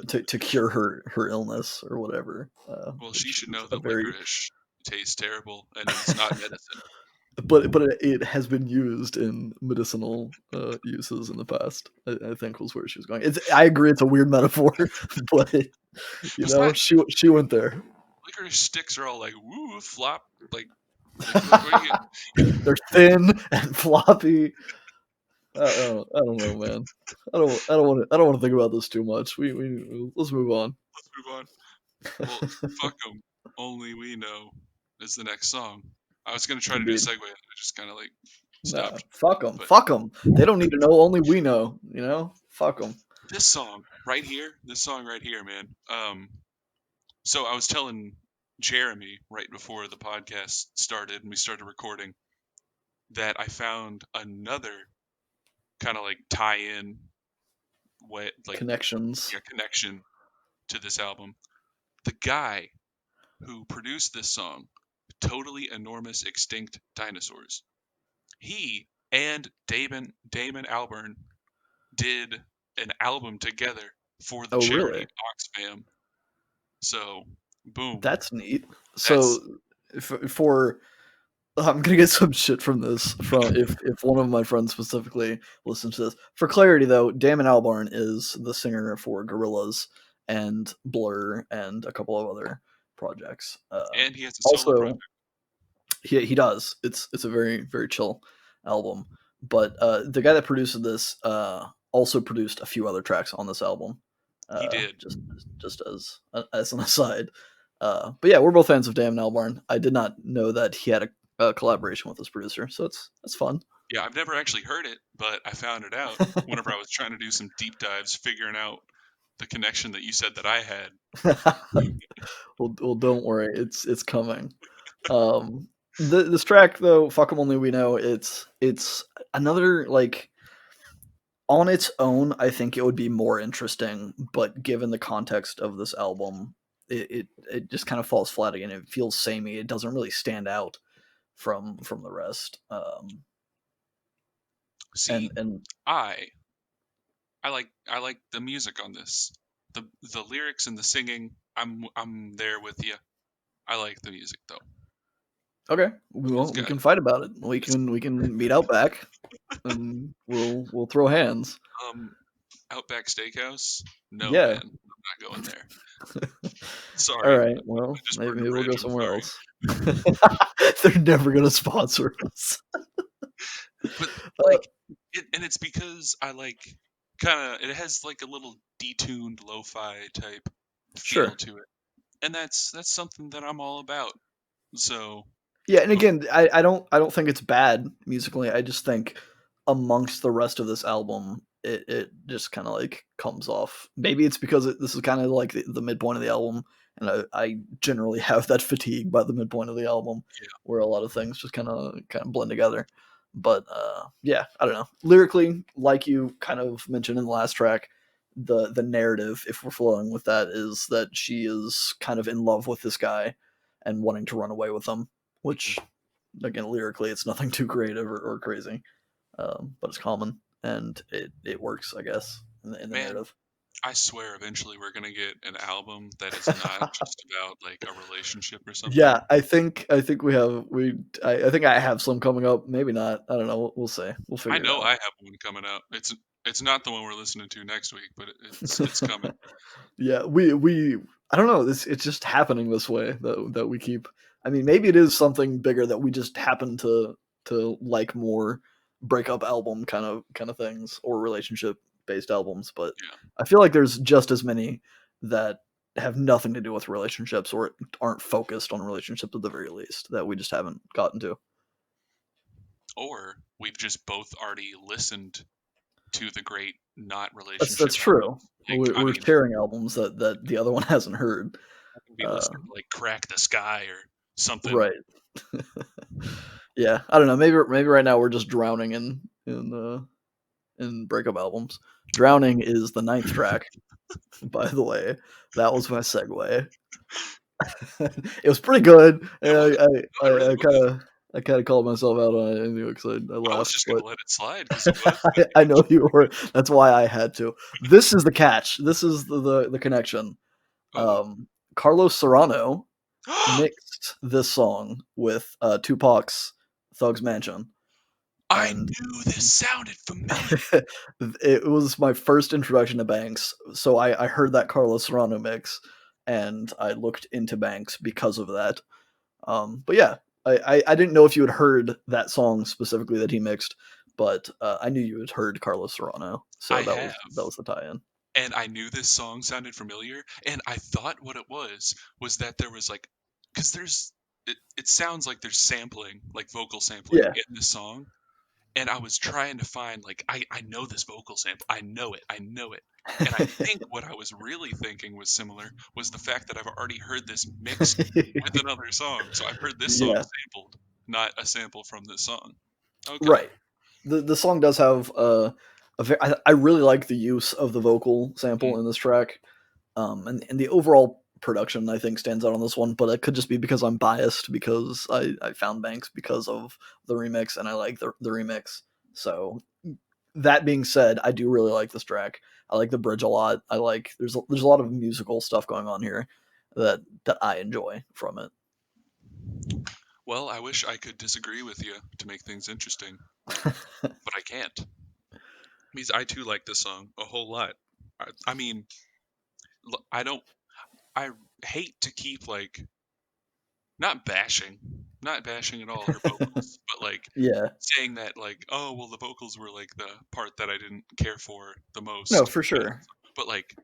Speaker 1: to cure her illness or whatever,
Speaker 2: Well, she
Speaker 1: which
Speaker 2: should
Speaker 1: is
Speaker 2: know
Speaker 1: a
Speaker 2: that
Speaker 1: very,
Speaker 2: licorice tastes terrible and it's not medicine.
Speaker 1: but it has been used in medicinal uses in the past. I think was where she was going. I agree, it's a weird metaphor, but
Speaker 2: Because that
Speaker 1: she went there.
Speaker 2: licorice sticks are all like woo flop, like what are you?
Speaker 1: They're thin and floppy. I don't know, man. I don't want to think about this too much. We let's move on.
Speaker 2: Let's move on. Well, fuck them. Only we know is the next song. I was gonna try to do a
Speaker 1: Indeed.
Speaker 2: segue and I just kind of like
Speaker 1: Nah,
Speaker 2: stopped.
Speaker 1: fuck them.
Speaker 2: But
Speaker 1: Fuck them. They don't need to know. Only we know. You know. Fuck them.
Speaker 2: this song right here, man. So I was telling Jeremy right before the podcast started and we started recording that I found another kind of like tie-in way, like
Speaker 1: Connections.
Speaker 2: yeah, connection to this album. The guy who produced this song, Totally Enormous Extinct Dinosaurs, he and Damon Albarn did an album together for the
Speaker 1: Oh,
Speaker 2: charity
Speaker 1: really?
Speaker 2: Oxfam. So, boom.
Speaker 1: That's neat. So,
Speaker 2: That's
Speaker 1: for I'm gonna get some shit from this, from if one of my friends specifically listens to this. For clarity, though, Damon Albarn is the singer for Gorillaz and Blur and a couple of other projects.
Speaker 2: and he has a solo project.
Speaker 1: Also, he does. It's a very chill album. But the guy that produced this also produced a few other tracks on this album.
Speaker 2: He did.
Speaker 1: Just as an aside. But yeah, we're both fans of Damon Albarn. I did not know that he had collaboration with his producer, so it's fun.
Speaker 2: Yeah, I've never actually heard it, but I found it out whenever I was trying to do some deep dives, figuring out the connection that you said that I had.
Speaker 1: Well, don't worry, it's coming. This track though, "Fuck 'Em Only We Know," it's another like on its own. I think it would be more interesting, but given the context of this album, it just kind of falls flat again. It feels samey. It doesn't really stand out from the rest.
Speaker 2: See,
Speaker 1: And
Speaker 2: I I like the music on this. The lyrics and the singing, I'm there with you. I like the music though.
Speaker 1: okay,
Speaker 2: It's
Speaker 1: well, we
Speaker 2: got
Speaker 1: can fight about it. We can meet out back, and we'll throw hands.
Speaker 2: um Outback Steakhouse. No
Speaker 1: Yeah.
Speaker 2: man, I'm not going there. Sorry,
Speaker 1: All right.
Speaker 2: I
Speaker 1: Well,
Speaker 2: just burned
Speaker 1: maybe
Speaker 2: a
Speaker 1: we'll go
Speaker 2: bridge. I'm
Speaker 1: somewhere
Speaker 2: sorry,
Speaker 1: else. They're never gonna sponsor us.
Speaker 2: but
Speaker 1: Uh,
Speaker 2: like and it's because I like kind of it has like a little detuned lo-fi type feel
Speaker 1: sure.
Speaker 2: to it, and that's something that I'm all about. So
Speaker 1: Yeah, and
Speaker 2: uh,
Speaker 1: again, I don't think it's bad musically. I just think amongst the rest of this album, it just kind of like comes off. Maybe it's because this is kind of like the midpoint of the album, and I generally have that fatigue by the midpoint of the album,
Speaker 2: yeah,
Speaker 1: where a lot of things just kind of blend together. But yeah, I don't know. Lyrically, like you kind of mentioned in the last track, the narrative, if we're flowing with that, is that she is kind of in love with this guy and wanting to run away with him, which again lyrically it's nothing too creative or crazy, but it's common and it works, I guess, in the
Speaker 2: man,
Speaker 1: narrative.
Speaker 2: I swear eventually we're gonna get an album that is not just about like a relationship or something.
Speaker 1: Yeah, I think I think I have some coming up. Maybe not. I don't know. We'll see. We'll
Speaker 2: I
Speaker 1: figure it
Speaker 2: know
Speaker 1: out.
Speaker 2: I have one coming out. It's not the one we're listening to next week, but it's coming.
Speaker 1: Yeah, we I don't know. It's just happening this way that we keep. I mean, maybe it is something bigger that we just happen to like more breakup album kind of things or relationship based albums. But
Speaker 2: Yeah.
Speaker 1: I feel like there's just as many that have nothing to do with relationships or aren't focused on relationships at the very least that we just haven't gotten to.
Speaker 2: Or we've just both already listened to the great not
Speaker 1: That's
Speaker 2: relationship album.
Speaker 1: true.
Speaker 2: Like, I
Speaker 1: We're
Speaker 2: mean,
Speaker 1: sharing albums that the other one hasn't heard.
Speaker 2: I can be
Speaker 1: Uh,
Speaker 2: listening to like Crack the Sky or something.
Speaker 1: right. Yeah, I don't know. Maybe right now we're just drowning in breakup albums. Drowning is the ninth track, by the way. That was my segue. It was pretty good.
Speaker 2: It was. No, it really
Speaker 1: I
Speaker 2: was.
Speaker 1: kind of called myself out on it anyway because I
Speaker 2: I was
Speaker 1: laughed,
Speaker 2: just
Speaker 1: but
Speaker 2: gonna let it slide because it was
Speaker 1: I,
Speaker 2: good.
Speaker 1: I know you were. That's why I had to. This is the catch. This is the connection.
Speaker 2: Oh.
Speaker 1: Carlos Serrano mixed this song with Tupac's Thug's Mansion,
Speaker 2: I
Speaker 1: and
Speaker 2: knew this sounded familiar.
Speaker 1: it was my first introduction to Banks. So I heard that Carlos Serrano mix, and I looked into Banks because of that. But yeah, I didn't know if you had heard that song specifically that he mixed, but I knew you had heard Carlos Serrano, so
Speaker 2: I
Speaker 1: that
Speaker 2: have.
Speaker 1: was the tie-in.
Speaker 2: And I knew this song sounded familiar, and I thought what it was that there was like, because it sounds like there's sampling, like vocal sampling
Speaker 1: Yeah,
Speaker 2: in this song, and I was trying to find like I know this vocal sample, I know it, and I think what I was really thinking was similar was the fact that I've already heard this mixed with another song, so I've heard this song
Speaker 1: yeah,
Speaker 2: sampled, not a sample from this song. Okay.
Speaker 1: right. The song does have I really like the use of the vocal
Speaker 2: Mm.
Speaker 1: sample in this track. And the overall production I think stands out on this one, but it could just be because I'm biased because I found Banks because of the remix and I like the remix. So that being said, I do really like this track. I like the bridge a lot. I like there's a lot of musical stuff going on here that I enjoy from it.
Speaker 2: Well, I wish I could disagree with you to make things interesting, but I can't. Means I too like this song a whole lot. I mean, I don't. I hate to keep like not bashing, not bashing at all her vocals, but like
Speaker 1: Yeah.
Speaker 2: saying that like, oh well, the vocals were like the part that I didn't care for the
Speaker 1: No,
Speaker 2: most.
Speaker 1: for sure.
Speaker 2: But like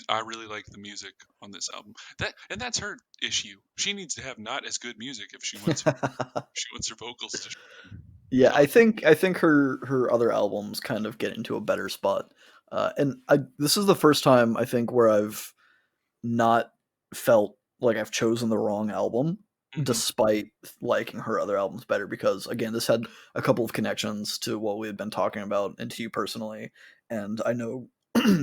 Speaker 2: I really like the music on this album. That's her issue. She needs to have not as good music if she wants her vocals to
Speaker 1: Yeah,
Speaker 2: come.
Speaker 1: I think her other albums kind of get into a better spot. This is the first time I think where I've not felt like I've chosen the wrong album,
Speaker 2: Hmm.
Speaker 1: despite liking her other albums better. Because again, this had a couple of connections to what we had been talking about and to you personally. And I know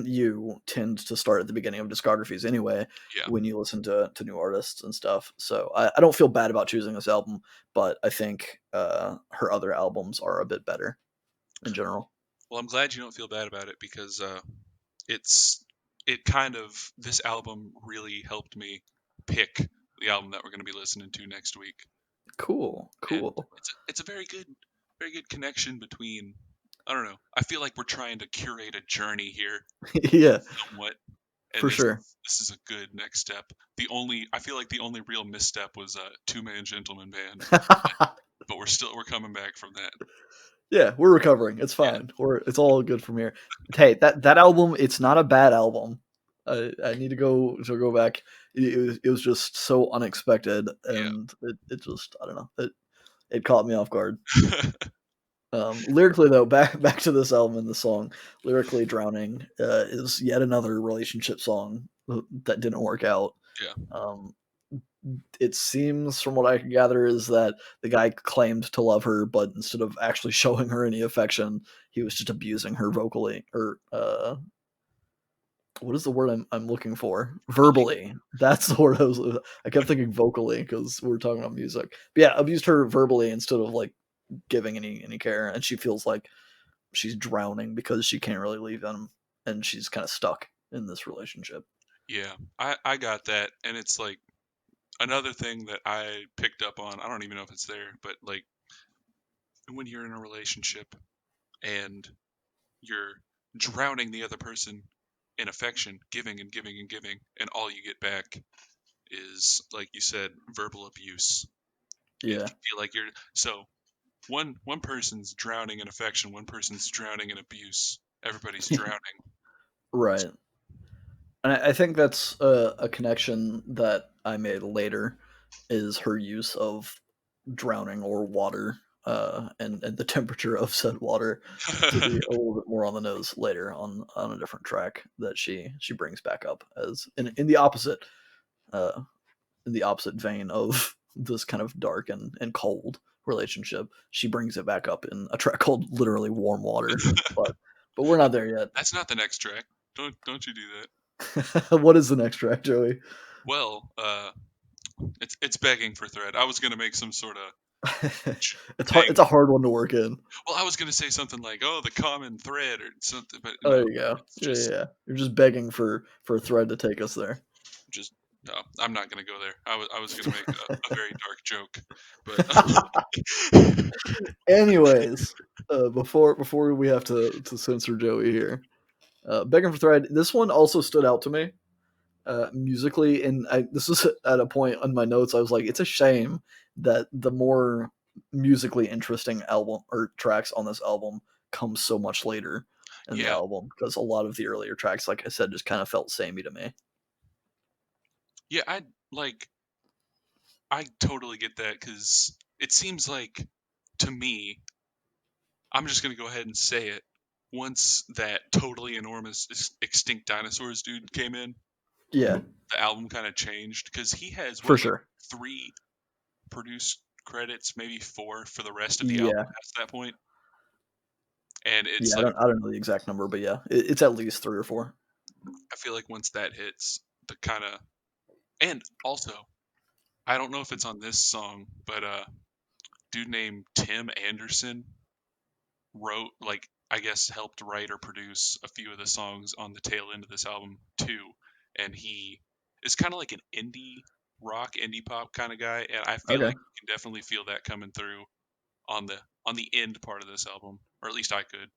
Speaker 1: you tend to start at the beginning of discographies anyway
Speaker 2: Yeah.
Speaker 1: when you listen to new artists and stuff. So I don't feel bad about choosing this album, but I think her other albums are a bit better in general.
Speaker 2: Well, I'm glad you don't feel bad about it because it's it kind of this album really helped me pick the album that we're going to be listening to next week,
Speaker 1: Cool,
Speaker 2: and
Speaker 1: cool.
Speaker 2: it's a very good connection between. I don't know. I feel like we're trying to curate a journey here
Speaker 1: Yeah,
Speaker 2: somewhat, and
Speaker 1: for sure.
Speaker 2: this is a good next step. I feel like the only real misstep was a two man gentleman band, but we're coming back from that.
Speaker 1: Yeah, we're recovering. It's
Speaker 2: Yeah,
Speaker 1: fine. It's all good from here. Hey, that album, it's not a bad album. I need to go back. It was just so unexpected, and it just I don't know. It caught me off guard.
Speaker 2: yeah,
Speaker 1: Lyrically though, back to this album and the song. Lyrically, "Drowning" is yet another relationship song that didn't work out.
Speaker 2: yeah.
Speaker 1: Um, it seems from what I can gather is that the guy claimed to love her, but instead of actually showing her any affection, he was just abusing her vocally or what is the word I'm looking for?
Speaker 2: Like,
Speaker 1: Verbally. That's the word I kept thinking vocally because we were talking about music. But yeah, abused her verbally instead of like giving any care, and she feels like she's drowning because she can't really leave him, and she's kind of stuck in this relationship.
Speaker 2: yeah, I got that, and it's like another thing that I picked up on. I don't even know if it's there, but like when you're in a relationship and you're drowning the other person in affection, giving and giving and giving, and all you get back is, like you said, verbal abuse. And
Speaker 1: Yeah.
Speaker 2: you feel like you're so one person's drowning in affection, one person's drowning in abuse. Everybody's drowning.
Speaker 1: Right. And I think that's a connection that I made later is her use of drowning or water and the temperature of said water to be a little bit more on the nose later on a different track that she brings back up as uh, in the opposite vein of this kind of dark and cold relationship. She brings it back up in a track called literally Warm Water, but but we're not there yet.
Speaker 2: That's not the next track. Don't you do that.
Speaker 1: What is the next track, Joey?
Speaker 2: Well, it's begging for thread. I was gonna make some sort of
Speaker 1: It's hard.
Speaker 2: thing.
Speaker 1: It's a hard one to work in.
Speaker 2: Well, I was gonna say something like, "Oh, the common thread" or something, but
Speaker 1: Oh,
Speaker 2: no,
Speaker 1: there you go.
Speaker 2: it's
Speaker 1: Yeah, yeah,
Speaker 2: just
Speaker 1: yeah. You're just begging for a thread to take us there.
Speaker 2: just no. I'm not gonna go there. I was gonna make a very dark joke, but
Speaker 1: Anyways, before we have to censor Joey here, begging for thread. This one also stood out to me musically, and this was at a point on my notes. I was like, it's a shame that the more musically interesting album or tracks on this album come so much later in the
Speaker 2: yeah,
Speaker 1: album because a lot of the earlier tracks, like I said, just kind of felt samey to me.
Speaker 2: yeah. Like I totally get that because it seems like to me, I'm just gonna go ahead and say it. Once that totally enormous extinct dinosaurs dude came in,
Speaker 1: Yeah,
Speaker 2: the album kind of changed because he has
Speaker 1: for
Speaker 2: what like
Speaker 1: sure.
Speaker 2: three produced credits, maybe four for the rest of the album
Speaker 1: Yeah,
Speaker 2: past that point, and
Speaker 1: yeah.
Speaker 2: it's like
Speaker 1: I don't know the exact number, but yeah, it's at least three or four.
Speaker 2: I feel like once that hits, the kind of and also I don't know if it's on this song, but dude named Tim Anderson wrote like I guess helped write or produce a few of the songs on the tail end of this album too, and he is kind of like an indie rock, indie pop kind of guy, and I feel
Speaker 1: Okay.
Speaker 2: like you can definitely feel that coming through on the end part of this album, or at least I could.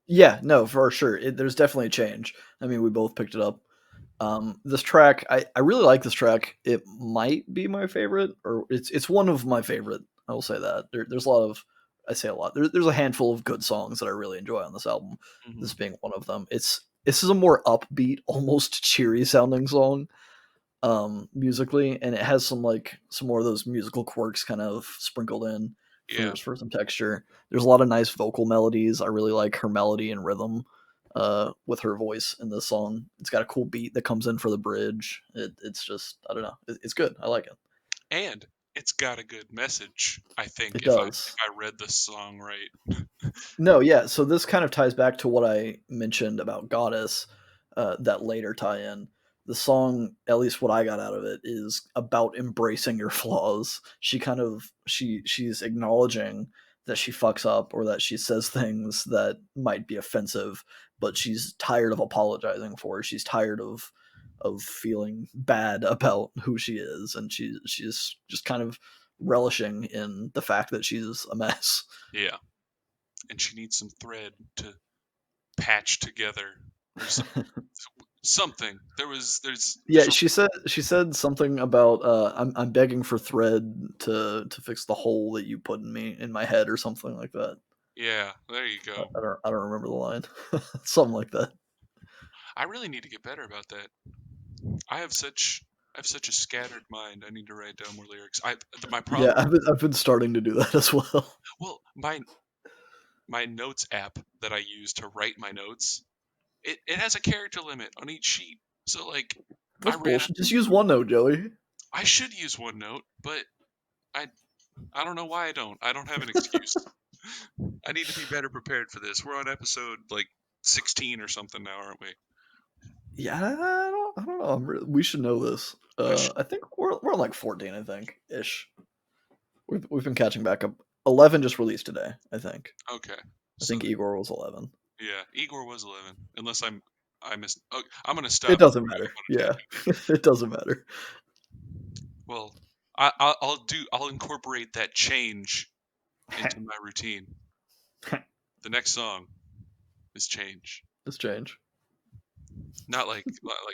Speaker 1: Yeah, no, for sure. There's definitely a change. I mean, we both picked it up. This track, I really like this track. It might be my favorite, or it's one of my favorite. I will say that there's a lot of I say a lot. There's a handful of good songs that I really enjoy on this album.
Speaker 2: Hmm.
Speaker 1: This being one of them. this is a more upbeat, almost cheery sounding song, musically, and it has some more of those musical quirks kind of sprinkled in
Speaker 2: Yeah.
Speaker 1: for some texture. There's a lot of nice vocal melodies. I really like her melody and rhythm with her voice in this song. It's got a cool beat that comes in for the bridge. It's just, I don't know, it's good. I like it.
Speaker 2: And it's got a good message, I think,
Speaker 1: It
Speaker 2: if
Speaker 1: does.
Speaker 2: I read the song right.
Speaker 1: No, yeah. So this kind of ties back to what I mentioned about Goddess, that later tie-in. The song, at least what I got out of it, is about embracing your flaws. She kind of she's acknowledging that she fucks up or that she says things that might be offensive, but she's tired of apologizing for it. She's tired of feeling bad about who she is, and she's just kind of relishing in the fact that she's a mess.
Speaker 2: Yeah. And she needs some thread to patch together or something. There's
Speaker 1: Yeah,
Speaker 2: a
Speaker 1: she said something about I'm begging for thread to fix the hole that you put in me in my head or something like that.
Speaker 2: yeah, there you go.
Speaker 1: I don't remember the line. Something like that.
Speaker 2: I really need to get better about that. I have such I have such a scattered mind. I need to write down more lyrics. My
Speaker 1: Yeah,
Speaker 2: problem,
Speaker 1: I've been starting to do that as well.
Speaker 2: well, my notes app that I use to write my notes, it has a character limit on each sheet. So like I
Speaker 1: That's
Speaker 2: ran
Speaker 1: bullshit. Just use OneNote, Joey.
Speaker 2: I should use OneNote, but I I don't know why I don't. I don't have an excuse. I need to be better prepared for this. We're on episode like 16 or something now, aren't we?
Speaker 1: Yeah, I don't know. We should know this.
Speaker 2: I should.
Speaker 1: I think we're on like 14, I think ish. We've been catching back up. 11 just released today, I think.
Speaker 2: Okay.
Speaker 1: I
Speaker 2: So
Speaker 1: think Igor was 11.
Speaker 2: yeah, Igor was 11. Unless I missed. Oh, I'm gonna
Speaker 1: It
Speaker 2: stop before
Speaker 1: doesn't
Speaker 2: we go
Speaker 1: matter.
Speaker 2: on a
Speaker 1: Yeah,
Speaker 2: tangent.
Speaker 1: it doesn't matter.
Speaker 2: Well, I'll incorporate that change into my routine. The next song is change,
Speaker 1: This change.
Speaker 2: not like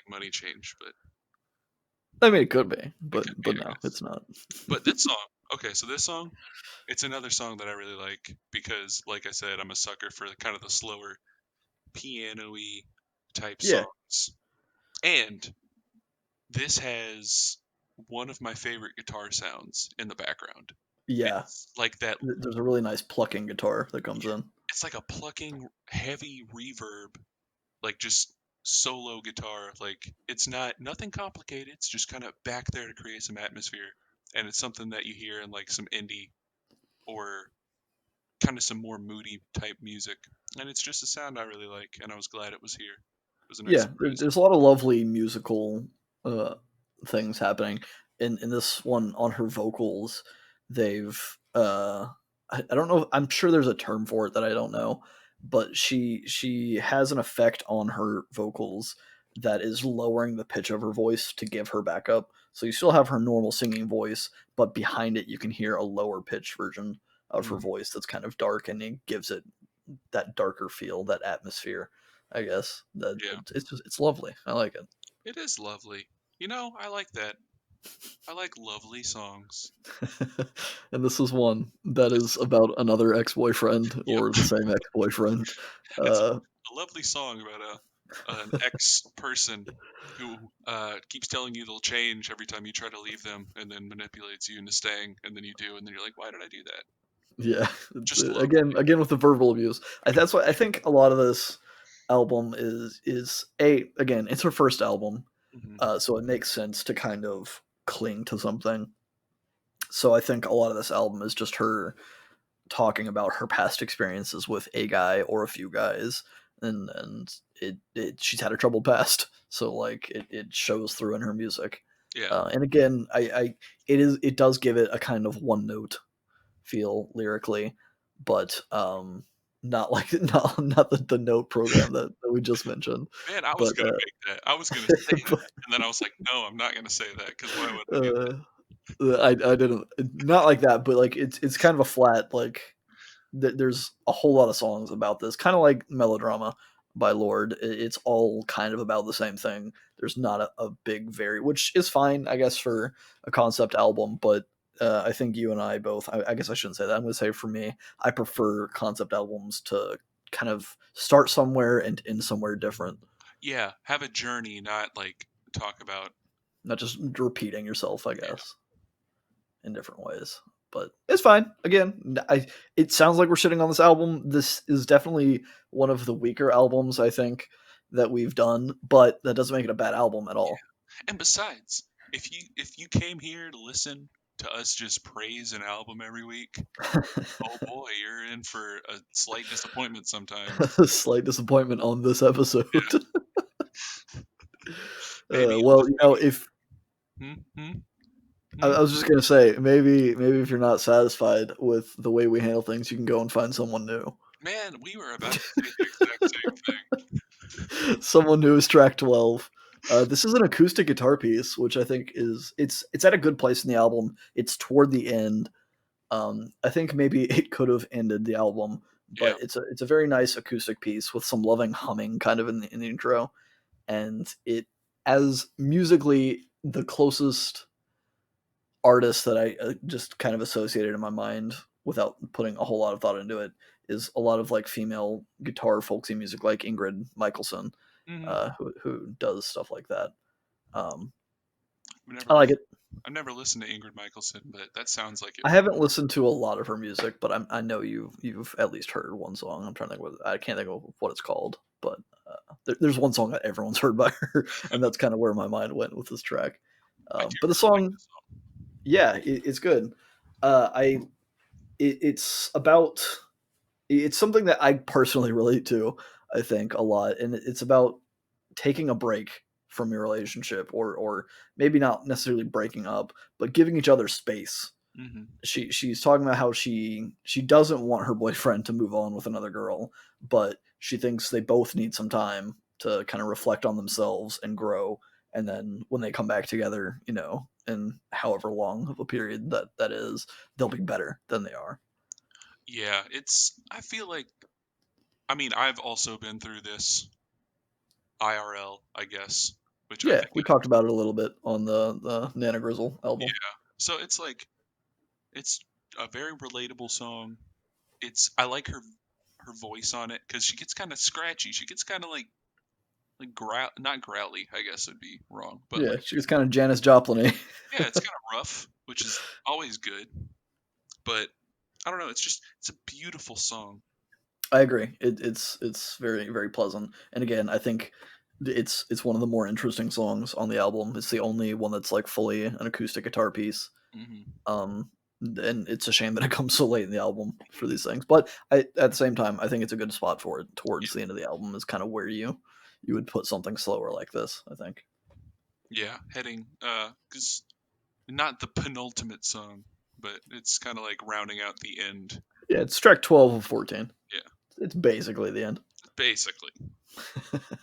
Speaker 2: money change,
Speaker 1: I mean, it could be,
Speaker 2: it could be,
Speaker 1: but
Speaker 2: I
Speaker 1: no,
Speaker 2: guess.
Speaker 1: it's not.
Speaker 2: But this song, okay, so this song, it's another song that I really like because, like I said, I'm a sucker for kind of the slower piano-y type
Speaker 1: Yeah,
Speaker 2: songs. And this has one of my favorite guitar sounds in the background.
Speaker 1: yeah.
Speaker 2: It's like that,
Speaker 1: There's a really nice plucking guitar that comes
Speaker 2: yeah,
Speaker 1: in.
Speaker 2: it's like a plucking heavy reverb, like just solo guitar. Like it's not nothing complicated. It's just kind of back there to create some atmosphere. And it's something that you hear in like some indie or kind of some more moody type music. And it's just a sound I really like, and I was glad it was here. It was a nice
Speaker 1: Yeah,
Speaker 2: surprise.
Speaker 1: there's a lot of lovely musical uh, things happening in this one on her vocals. They've I don't know. I'm sure there's a term for it that I don't know, but she has an effect on her vocals that is lowering the pitch of her voice to give her backup. So you still have her normal singing voice, but behind it you can hear a lower pitch version of her
Speaker 2: Mm,
Speaker 1: voice that's kind of dark, and it gives it that darker feel, that atmosphere. I guess
Speaker 2: yeah,
Speaker 1: it's just it's lovely. I like
Speaker 2: it is lovely. I like that. I like lovely songs.
Speaker 1: it. And this is one that
Speaker 2: This
Speaker 1: is
Speaker 2: is,
Speaker 1: about another ex boyfriend or the
Speaker 2: yep,
Speaker 1: same ex boyfriend.
Speaker 2: it's
Speaker 1: Uh,
Speaker 2: a lovely song about an ex person who keeps telling you they'll change every time you try to leave them, and then manipulates you into staying, and then you do, and then you're like, why did I do that?
Speaker 1: yeah,
Speaker 2: Just lovely.
Speaker 1: again with the verbal abuse. That's why I think a lot of this album is a again it's her first album,
Speaker 2: Hmm.
Speaker 1: so it makes sense to kind of cling to something. So I think a lot of this album is just her talking about her past experiences with a guy or a few guys, and she's had a troubled past, so like it shows through in her music.
Speaker 2: Yeah,
Speaker 1: And again, it does give it a kind of one note feel lyrically, but not like not the note program that we just mentioned,
Speaker 2: man, I was
Speaker 1: but
Speaker 2: gonna make that. I was gonna say that, and then I was like, no, I'm not gonna say that because why would I do
Speaker 1: uh, I didn't, not like that, but like it's kind of a flat like there's a whole lot of songs about this, kind of like Melodrama by Lord. It's all kind of about the same thing. There's not a big which is fine, I guess, for a concept album, but I think you and I both, I guess I shouldn't say that. I'm going to say for me, I prefer concept albums to kind of start somewhere and end somewhere different.
Speaker 2: Yeah, have a journey, not like talk about.
Speaker 1: not just repeating yourself, I
Speaker 2: Yeah,
Speaker 1: guess, in different ways. But it's fine. Again, it sounds like we're shitting on this album. This is definitely one of the weaker albums I think that we've done, but that doesn't make it a bad album at all.
Speaker 2: and besides, if you came here to listen to us just praise an album every week, oh boy, you're in for a slight disappointment sometimes.
Speaker 1: Slight disappointment on this episode.
Speaker 2: Yeah, maybe you'll
Speaker 1: Well,
Speaker 2: just
Speaker 1: if
Speaker 2: hmm, hmm,
Speaker 1: I
Speaker 2: hmm.
Speaker 1: was just gonna say, maybe if you're not satisfied with the way we handle things, you can go and find someone new.
Speaker 2: Man, we were about to say the exact same thing.
Speaker 1: Someone new is track 12. This is an acoustic guitar piece, which I think it's at a good place in the album. It's toward the end. I think maybe it could have ended the album,
Speaker 2: Yeah.
Speaker 1: but it's a very nice acoustic piece with some loving humming kind of in the intro, and it as musically the closest artist that I just kind of associated in my mind without putting a whole lot of thought into it is a lot of like female guitar folksy music like Ingrid Michaelson,
Speaker 2: Hmm.
Speaker 1: who does stuff like that. Um,
Speaker 2: I've never
Speaker 1: I like it.
Speaker 2: listened. I've never listened to Ingrid Michaelson, but that sounds like it
Speaker 1: I
Speaker 2: would.
Speaker 1: haven't listened to a lot of her music, but I know you've at least heard one song. I'm trying to think what I can't think of what it's called, but there's one song that everyone's heard by her, and that's kind of where my mind went with this track.
Speaker 2: I do
Speaker 1: But the
Speaker 2: really like
Speaker 1: song,
Speaker 2: this song.
Speaker 1: yeah, it's good. I it's about it's something that I personally relate to. I think a lot, and it's about taking a break from your relationship, or maybe not necessarily breaking up, but giving each other space.
Speaker 2: Hmm.
Speaker 1: She's talking about how she doesn't want her boyfriend to move on with another girl, but she thinks they both need some time to kind of reflect on themselves and grow, and then when they come back together, in however long of a period that is, they'll be better than they are.
Speaker 2: Yeah, it's. I feel like. I mean, I've also been through this IRL, I guess, which I
Speaker 1: Yeah,
Speaker 2: think
Speaker 1: we
Speaker 2: I.
Speaker 1: talked about it a little bit on the Nana Grizzle album.
Speaker 2: Yeah. So it's like it's a very relatable song. It's. I like her voice on it because she gets kind of scratchy. She gets kind of like not growly, I guess would be wrong, but
Speaker 1: Yeah,
Speaker 2: like
Speaker 1: she was kind of Janis Joplin.
Speaker 2: yeah, it's kind of rough, which is always good. But I don't know. It's a beautiful song.
Speaker 1: I agree. It's very very pleasant, and again, I think it's one of the more interesting songs on the album. It's the only one that's like fully an acoustic guitar piece.
Speaker 2: Hmm.
Speaker 1: Um, and it's a shame that it comes so late in the album for these things. But at the same time, I think it's a good spot for it. Towards the end of the album is kind of where you would put something slower like this. I think.
Speaker 2: Yeah, heading because not the penultimate song, but it's kind of like rounding out the end.
Speaker 1: Yeah, it's track 12 of 14.
Speaker 2: Yeah,
Speaker 1: It's basically the end.
Speaker 2: basically.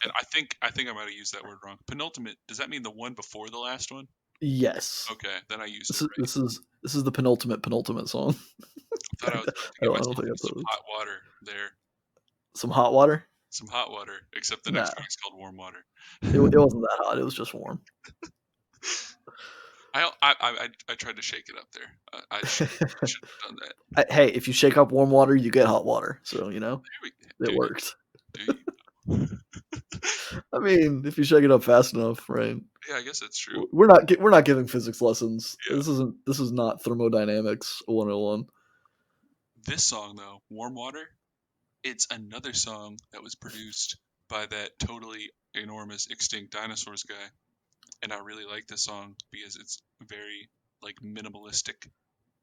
Speaker 2: And I think I might have used that word wrong. Penultimate, does that mean the one before the last one?
Speaker 1: Yes.
Speaker 2: Okay, then I used it
Speaker 1: This is
Speaker 2: right.
Speaker 1: this is this is the penultimate song.
Speaker 2: I thought I was about to
Speaker 1: I
Speaker 2: get
Speaker 1: don't, I don't
Speaker 2: myself
Speaker 1: think
Speaker 2: into
Speaker 1: that's
Speaker 2: some
Speaker 1: what it's.
Speaker 2: hot water there.
Speaker 1: Some hot water.
Speaker 2: Some hot water, except the next
Speaker 1: Nah,
Speaker 2: track's called warm water.
Speaker 1: it wasn't that hot. It was just warm.
Speaker 2: I tried to shake it up there. I should have done that.
Speaker 1: Hey, if you shake up warm water, you get hot water. So
Speaker 2: There we,
Speaker 1: it worked.
Speaker 2: do you?
Speaker 1: I mean, if you shake it up fast enough, right?
Speaker 2: Yeah, I guess that's true.
Speaker 1: We're not giving physics lessons.
Speaker 2: Yeah.
Speaker 1: This is not thermodynamics 101.
Speaker 2: This song though, Warm Water, it's another song that was produced by that totally enormous extinct dinosaurs guy, and I really like this song because it's very like minimalistic.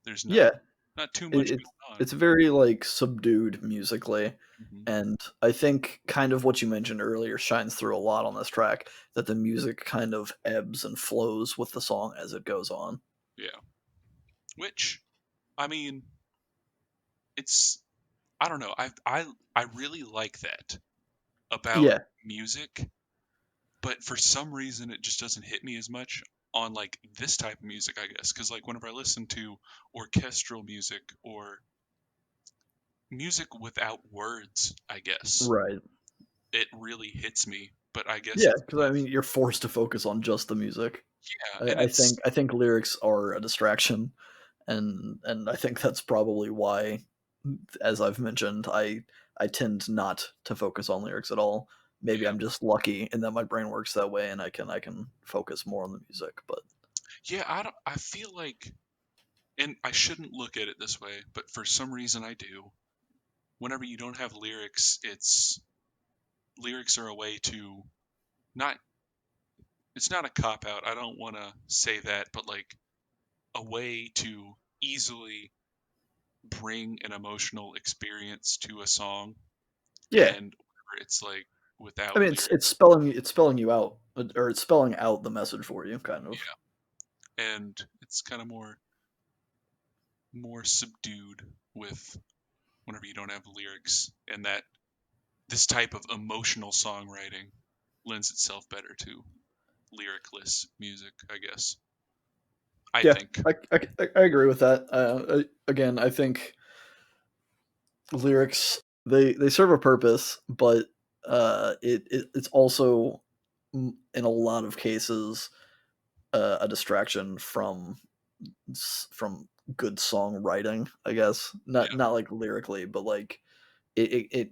Speaker 2: There's not
Speaker 1: Yeah,
Speaker 2: not too
Speaker 1: it,
Speaker 2: much
Speaker 1: it's
Speaker 2: going on.
Speaker 1: it's very like subdued musically,
Speaker 2: Hmm.
Speaker 1: and I think kind of what you mentioned earlier shines through a lot on this track. That the music kind of ebbs and flows with the song as it goes on.
Speaker 2: Yeah, which I mean, it's I don't know. I really like that about
Speaker 1: Yeah,
Speaker 2: music, but for some reason it just doesn't hit me as much on like this type of music, I guess, because like whenever I listen to orchestral music or music without words, I guess
Speaker 1: right.
Speaker 2: it really hits me. But I guess
Speaker 1: Yeah,
Speaker 2: it's
Speaker 1: because I mean, you're forced to focus on just the music.
Speaker 2: yeah, and
Speaker 1: I
Speaker 2: it's
Speaker 1: think lyrics are a distraction, and I think that's probably why, as I've mentioned, I tend not to focus on lyrics at all. maybe
Speaker 2: Yeah.
Speaker 1: I'm just lucky and that my brain works that way and I can focus more on the music. But
Speaker 2: Yeah, I feel like, and I shouldn't look at it this way, but for some reason I do. Whenever you don't have lyrics, lyrics are a way to not, it's not a cop out. I don't want to say that, but like a way to easily bring an emotional experience to a song,
Speaker 1: yeah,
Speaker 2: and it's like
Speaker 1: I
Speaker 2: without
Speaker 1: mean
Speaker 2: lyrics.
Speaker 1: it's spelling you out, or it's spelling out the message for you, kind of.
Speaker 2: Yeah, and it's kind of more subdued with whenever you don't have lyrics, and that this type of emotional songwriting lends itself better to lyricless music, I guess. I
Speaker 1: Yeah,
Speaker 2: think.
Speaker 1: I agree with that. Again, I think lyrics they serve a purpose, but it's also in a lot of cases a distraction from good songwriting. I guess
Speaker 2: Yeah,
Speaker 1: not like lyrically, but like it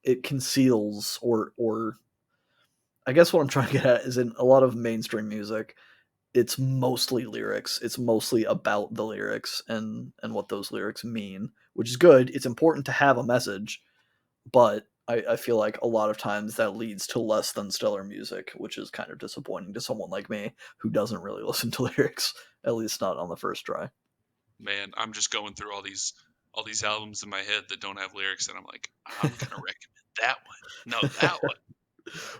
Speaker 1: it conceals or I guess what I'm trying to get at is in a lot of mainstream music, it's mostly lyrics. It's mostly about the lyrics and what those lyrics mean, which is good. It's important to have a message, but I feel like a lot of times that leads to less than stellar music, which is kind of disappointing to someone like me who doesn't really listen to lyrics, at least not on the first try.
Speaker 2: man, I'm just going through all these albums in my head that don't have lyrics, and I'm like, I'm gonna recommend that one. No, that one.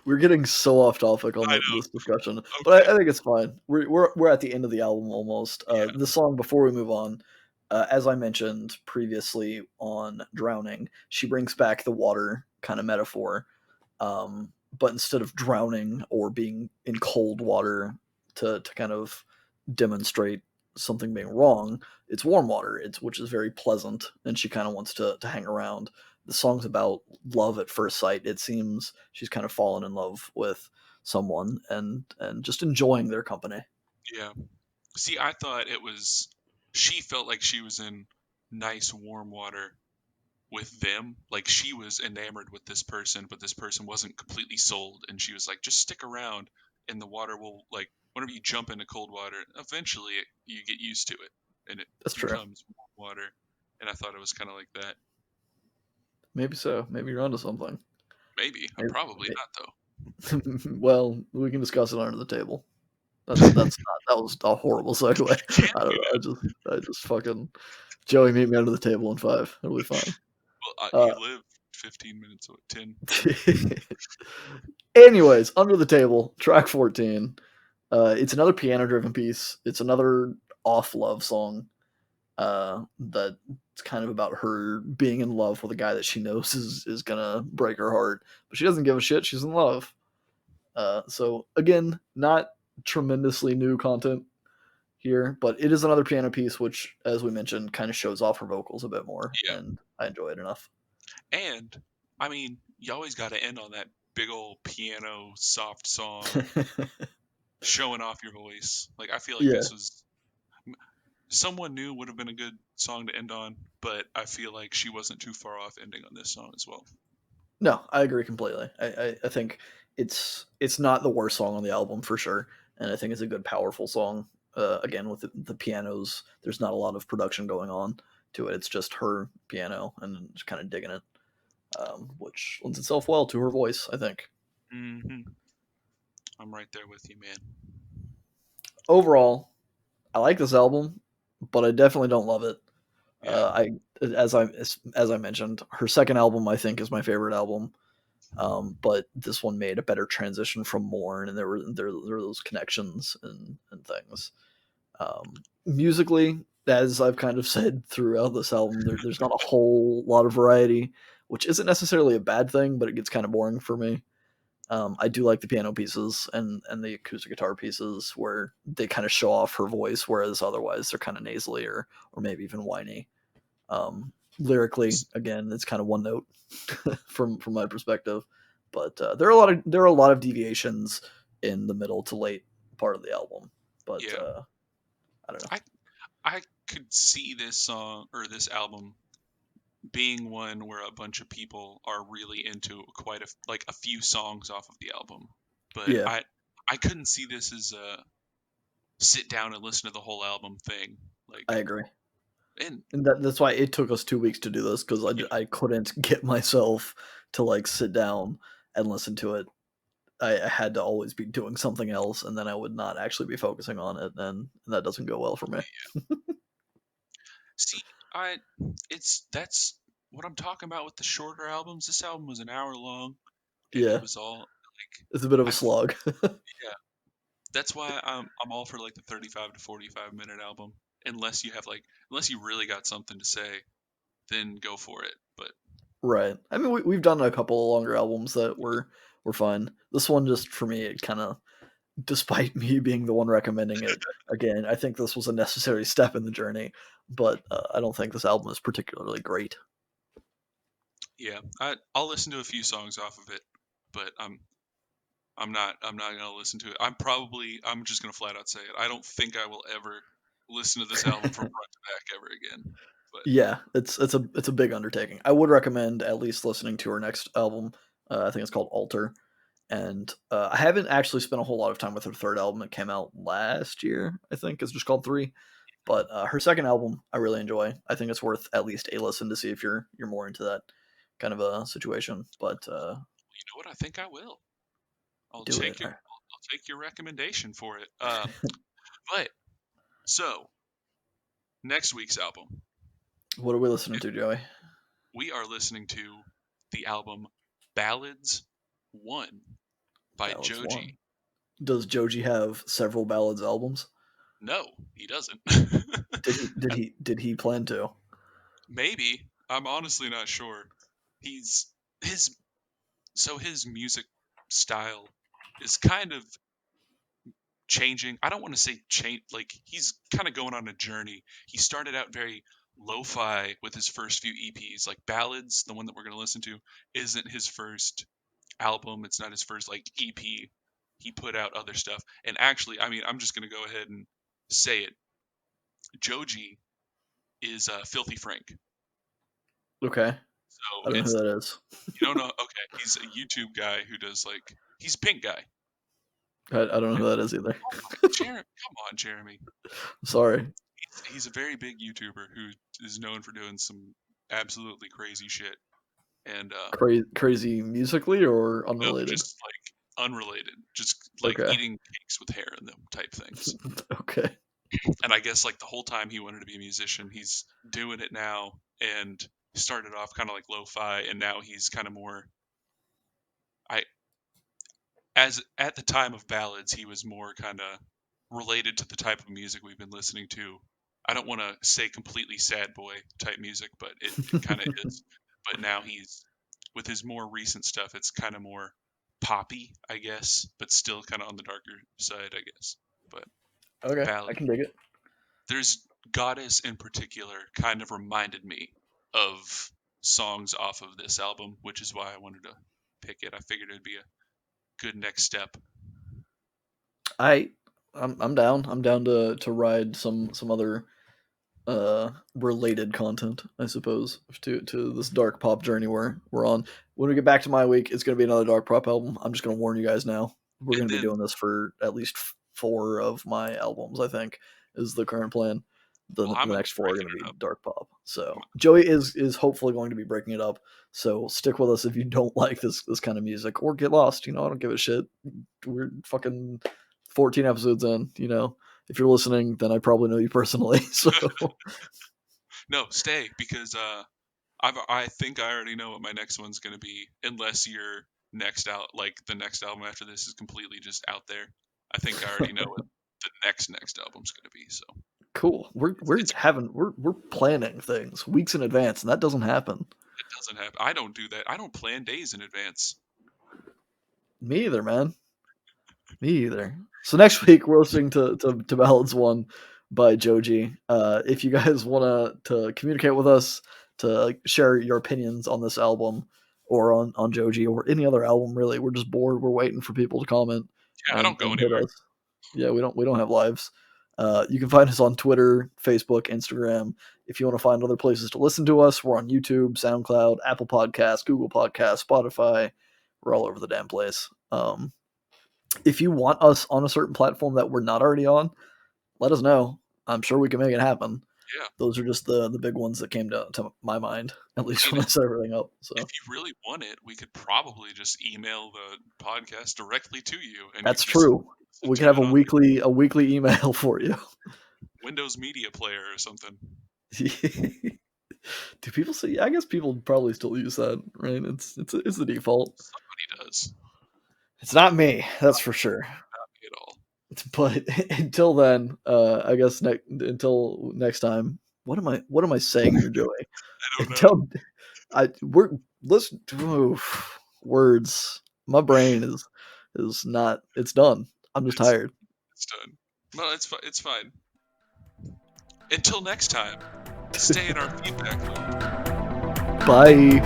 Speaker 1: We're getting so off topic on
Speaker 2: I
Speaker 1: this discussion,
Speaker 2: know.
Speaker 1: but
Speaker 2: Okay.
Speaker 1: I think it's fine. We're at the end of the album almost.
Speaker 2: Yeah.
Speaker 1: The song before we move on, as I mentioned previously on "Drowning," she brings back the water kind of metaphor, but instead of drowning or being in cold water to kind of demonstrate something being wrong, it's warm water. It's which is very pleasant, and she kind of wants to hang around. The song's about love at first sight. It seems she's kind of fallen in love with someone and just enjoying their company.
Speaker 2: Yeah. See, I thought it was she felt like she was in nice warm water with them. Like she was enamored with this person, but this person wasn't completely sold, and she was like, "Just stick around, and the water will like whenever you jump into cold water, eventually you get used to it, and it
Speaker 1: That's true.
Speaker 2: becomes warm water." And I thought it was kind of like that.
Speaker 1: Maybe so. Maybe you're onto something.
Speaker 2: Maybe I'm
Speaker 1: Maybe,
Speaker 2: probably not though.
Speaker 1: well, we can discuss it under the table. That's not that was a horrible segue.
Speaker 2: Can
Speaker 1: I don't
Speaker 2: do
Speaker 1: know.
Speaker 2: that.
Speaker 1: I just fucking Joey meet me under the table in 5. It'll be fine.
Speaker 2: Well,
Speaker 1: Uh,
Speaker 2: you live 15 minutes away, 10, whatever.
Speaker 1: anyways, under the table, track 14. It's another piano driven piece. It's another off love song. That it's kind of about her being in love with a guy that she knows is gonna break her heart, but she doesn't give a shit. She's in love. So again, not tremendously new content here, but it is another piano piece, which, as we mentioned, kind of shows off her vocals a bit more,
Speaker 2: Yeah.
Speaker 1: and I enjoy it enough.
Speaker 2: And I mean, you always got to end on that big old piano soft song showing off your voice. Like I feel like
Speaker 1: Yeah,
Speaker 2: this was someone new would have been a good song to end on, but I feel like she wasn't too far off ending on this song as well.
Speaker 1: no, I agree completely. I think it's not the worst song on the album for sure, and I think it's a good, powerful song. Again, with the pianos, there's not a lot of production going on to it. It's just her piano and just kind of digging it, which lends itself well to her voice, I think.
Speaker 2: Hmm. I'm right there with you, man.
Speaker 1: Overall, I like this album, but I definitely don't love it.
Speaker 2: Yeah,
Speaker 1: I as I mentioned, her second album I think is my favorite album. But this one made a better transition from Mourn, and there were those connections and things. Musically, as I've kind of said throughout this album, there's not a whole lot of variety, which isn't necessarily a bad thing, but it gets kind of boring for me. I do like the piano pieces and the acoustic guitar pieces where they kind of show off her voice, whereas otherwise they're kind of nasally or maybe even whiny. Lyrically, again, it's kind of one note from my perspective, but there are a lot of deviations in the middle to late part of the album. But
Speaker 2: yeah.
Speaker 1: I don't know.
Speaker 2: I I could see this song or this album being one where a bunch of people are really into quite a few songs off of the album. But
Speaker 1: Yeah,
Speaker 2: I couldn't see this as a sit down and listen to the whole album thing.
Speaker 1: I
Speaker 2: Like,
Speaker 1: agree.
Speaker 2: and
Speaker 1: And that's why it took us 2 weeks to do this, because I couldn't get myself to like sit down and listen to it. I had to always be doing something else, and then I would not actually be focusing on it, and that doesn't go well for me.
Speaker 2: see, I that's what I'm talking about with the shorter albums. This album was an hour long, and it
Speaker 1: Yeah,
Speaker 2: was all like
Speaker 1: it's a bit of a
Speaker 2: I
Speaker 1: slog.
Speaker 2: yeah. That's why I'm all for like the 35 to 45 minute album. Unless you really got something to say, then go for it. But
Speaker 1: Right. I mean, we've done a couple of longer albums that were fun. This one, just for me, it kind of, despite me being the one recommending it, again, I think this was a necessary step in the journey. But I don't think this album is particularly great.
Speaker 2: yeah, I'll listen to a few songs off of it, but I'm not gonna listen to it. I'm just gonna flat out say it. I don't think I will ever listen to this album from front to back ever again. But
Speaker 1: Yeah, it's a big undertaking. I would recommend at least listening to her next album. I think it's called Alter, and I haven't actually spent a whole lot of time with her third album. It came out last year, I think. It's just called Three. But her second album, I really enjoy. I think it's worth at least a listen to see if you're more into that kind of a situation. But
Speaker 2: you know what? I think I will.
Speaker 1: do it.
Speaker 2: I'll take your recommendation for it. But so next week's album,
Speaker 1: What are we listening to, Joey?
Speaker 2: we are listening to the album Ballads One by
Speaker 1: Ballads
Speaker 2: Joji.
Speaker 1: One. Does Joji have several Ballads albums?
Speaker 2: No, he doesn't.
Speaker 1: Did he plan to?
Speaker 2: Maybe. I'm honestly not sure. He's his his music style is kind of changing. I don't want to say change, like he's kind of going on a journey. He started out very lo-fi with his first few EPs, like Ballads, the one that we're going to listen to, isn't his first album. It's not his first like EP. He put out other stuff. And actually, I mean, I'm just going to go ahead and say it. Joji is Filthy Frank.
Speaker 1: Okay, I
Speaker 2: So
Speaker 1: don't know who
Speaker 2: it's
Speaker 1: that is.
Speaker 2: you don't know. Okay, he's a YouTube guy who does he's a Pink guy.
Speaker 1: I don't know who that is either.
Speaker 2: Jeremy, come on, Jeremy.
Speaker 1: Sorry.
Speaker 2: He's a very big YouTuber who is known for doing some absolutely crazy shit. And
Speaker 1: Crazy musically or
Speaker 2: no,
Speaker 1: unrelated?
Speaker 2: just like unrelated, just like
Speaker 1: Okay.
Speaker 2: eating cakes with hair in them type things.
Speaker 1: Okay.
Speaker 2: And I guess like the whole time he wanted to be a musician, he's doing it now. And started off kind of like lo-fi, and now he's kind of more. I as at the time of Ballads, he was more kind of related to the type of music we've been listening to. I don't want to say completely sad boy type music, but it kind of is. But now he's with his more recent stuff, it's kind of more poppy, I guess, but still kind of on the darker side, I guess. But
Speaker 1: Okay, I
Speaker 2: ballad,
Speaker 1: can dig it.
Speaker 2: there's Goddess in particular kind of reminded me of songs off of this album, which is why I wanted to pick it. I figured it'd be a good next step.
Speaker 1: I I'm down. I'm down to ride some other related content, I suppose, to this dark pop journey we're on. When we get back to my week, it's gonna be another dark pop album. I'm just gonna warn you guys now. We're
Speaker 2: And
Speaker 1: gonna be
Speaker 2: then
Speaker 1: doing this for at least four of my albums, I think, is the current plan.
Speaker 2: well,
Speaker 1: The
Speaker 2: I'm gonna
Speaker 1: next
Speaker 2: be
Speaker 1: four are
Speaker 2: breaking
Speaker 1: gonna be
Speaker 2: it up.
Speaker 1: dark pop. So Joey is hopefully going to be breaking it up. So stick with us if you don't like this kind of music, or get lost. I don't give a shit. We're fucking 14 episodes in. If you're listening, then I probably know you personally. So
Speaker 2: No, stay because I think I already know what my next one's gonna be, unless your the next album after this is completely just out there. I think I already know what the next album's gonna be. So
Speaker 1: cool. We're
Speaker 2: it's
Speaker 1: having we're planning things weeks in advance, and that doesn't happen.
Speaker 2: it doesn't happen. I don't do that. I don't plan days in advance.
Speaker 1: Me either, man. Me either. So next week we're listening to Ballads One by Joji. If you guys want to communicate with us, to share your opinions on this album or on Joji or any other album, really, we're just bored. We're waiting for people to comment
Speaker 2: Yeah, I don't go
Speaker 1: and hit
Speaker 2: anywhere.
Speaker 1: us. Yeah, we don't have lives. You can find us on Twitter, Facebook, Instagram. If you want to find other places to listen to us, we're on YouTube, SoundCloud, Apple Podcasts, Google Podcasts, Spotify. We're all over the damn place. If you want us on a certain platform that we're not already on, let us know. I'm sure we can make it happen.
Speaker 2: Yeah.
Speaker 1: Those are just the big ones that came to my mind, at least when I set everything up. So
Speaker 2: if you really want it, we could probably just email the podcast directly to you, and
Speaker 1: that's
Speaker 2: you can
Speaker 1: true. We could have a weekly email for you.
Speaker 2: Windows Media Player or something.
Speaker 1: Do people see? I guess people probably still use that, right? It's the default.
Speaker 2: Somebody does.
Speaker 1: It's not me, that's for sure.
Speaker 2: Not me at all.
Speaker 1: But until then, I guess until next time. What am I saying here, Joey?
Speaker 2: I don't know.
Speaker 1: Listen to words. My brain is not. It's done. I'm just tired.
Speaker 2: It's done. Well, it's fine. Until next time, stay in our feedback loop.
Speaker 1: Bye.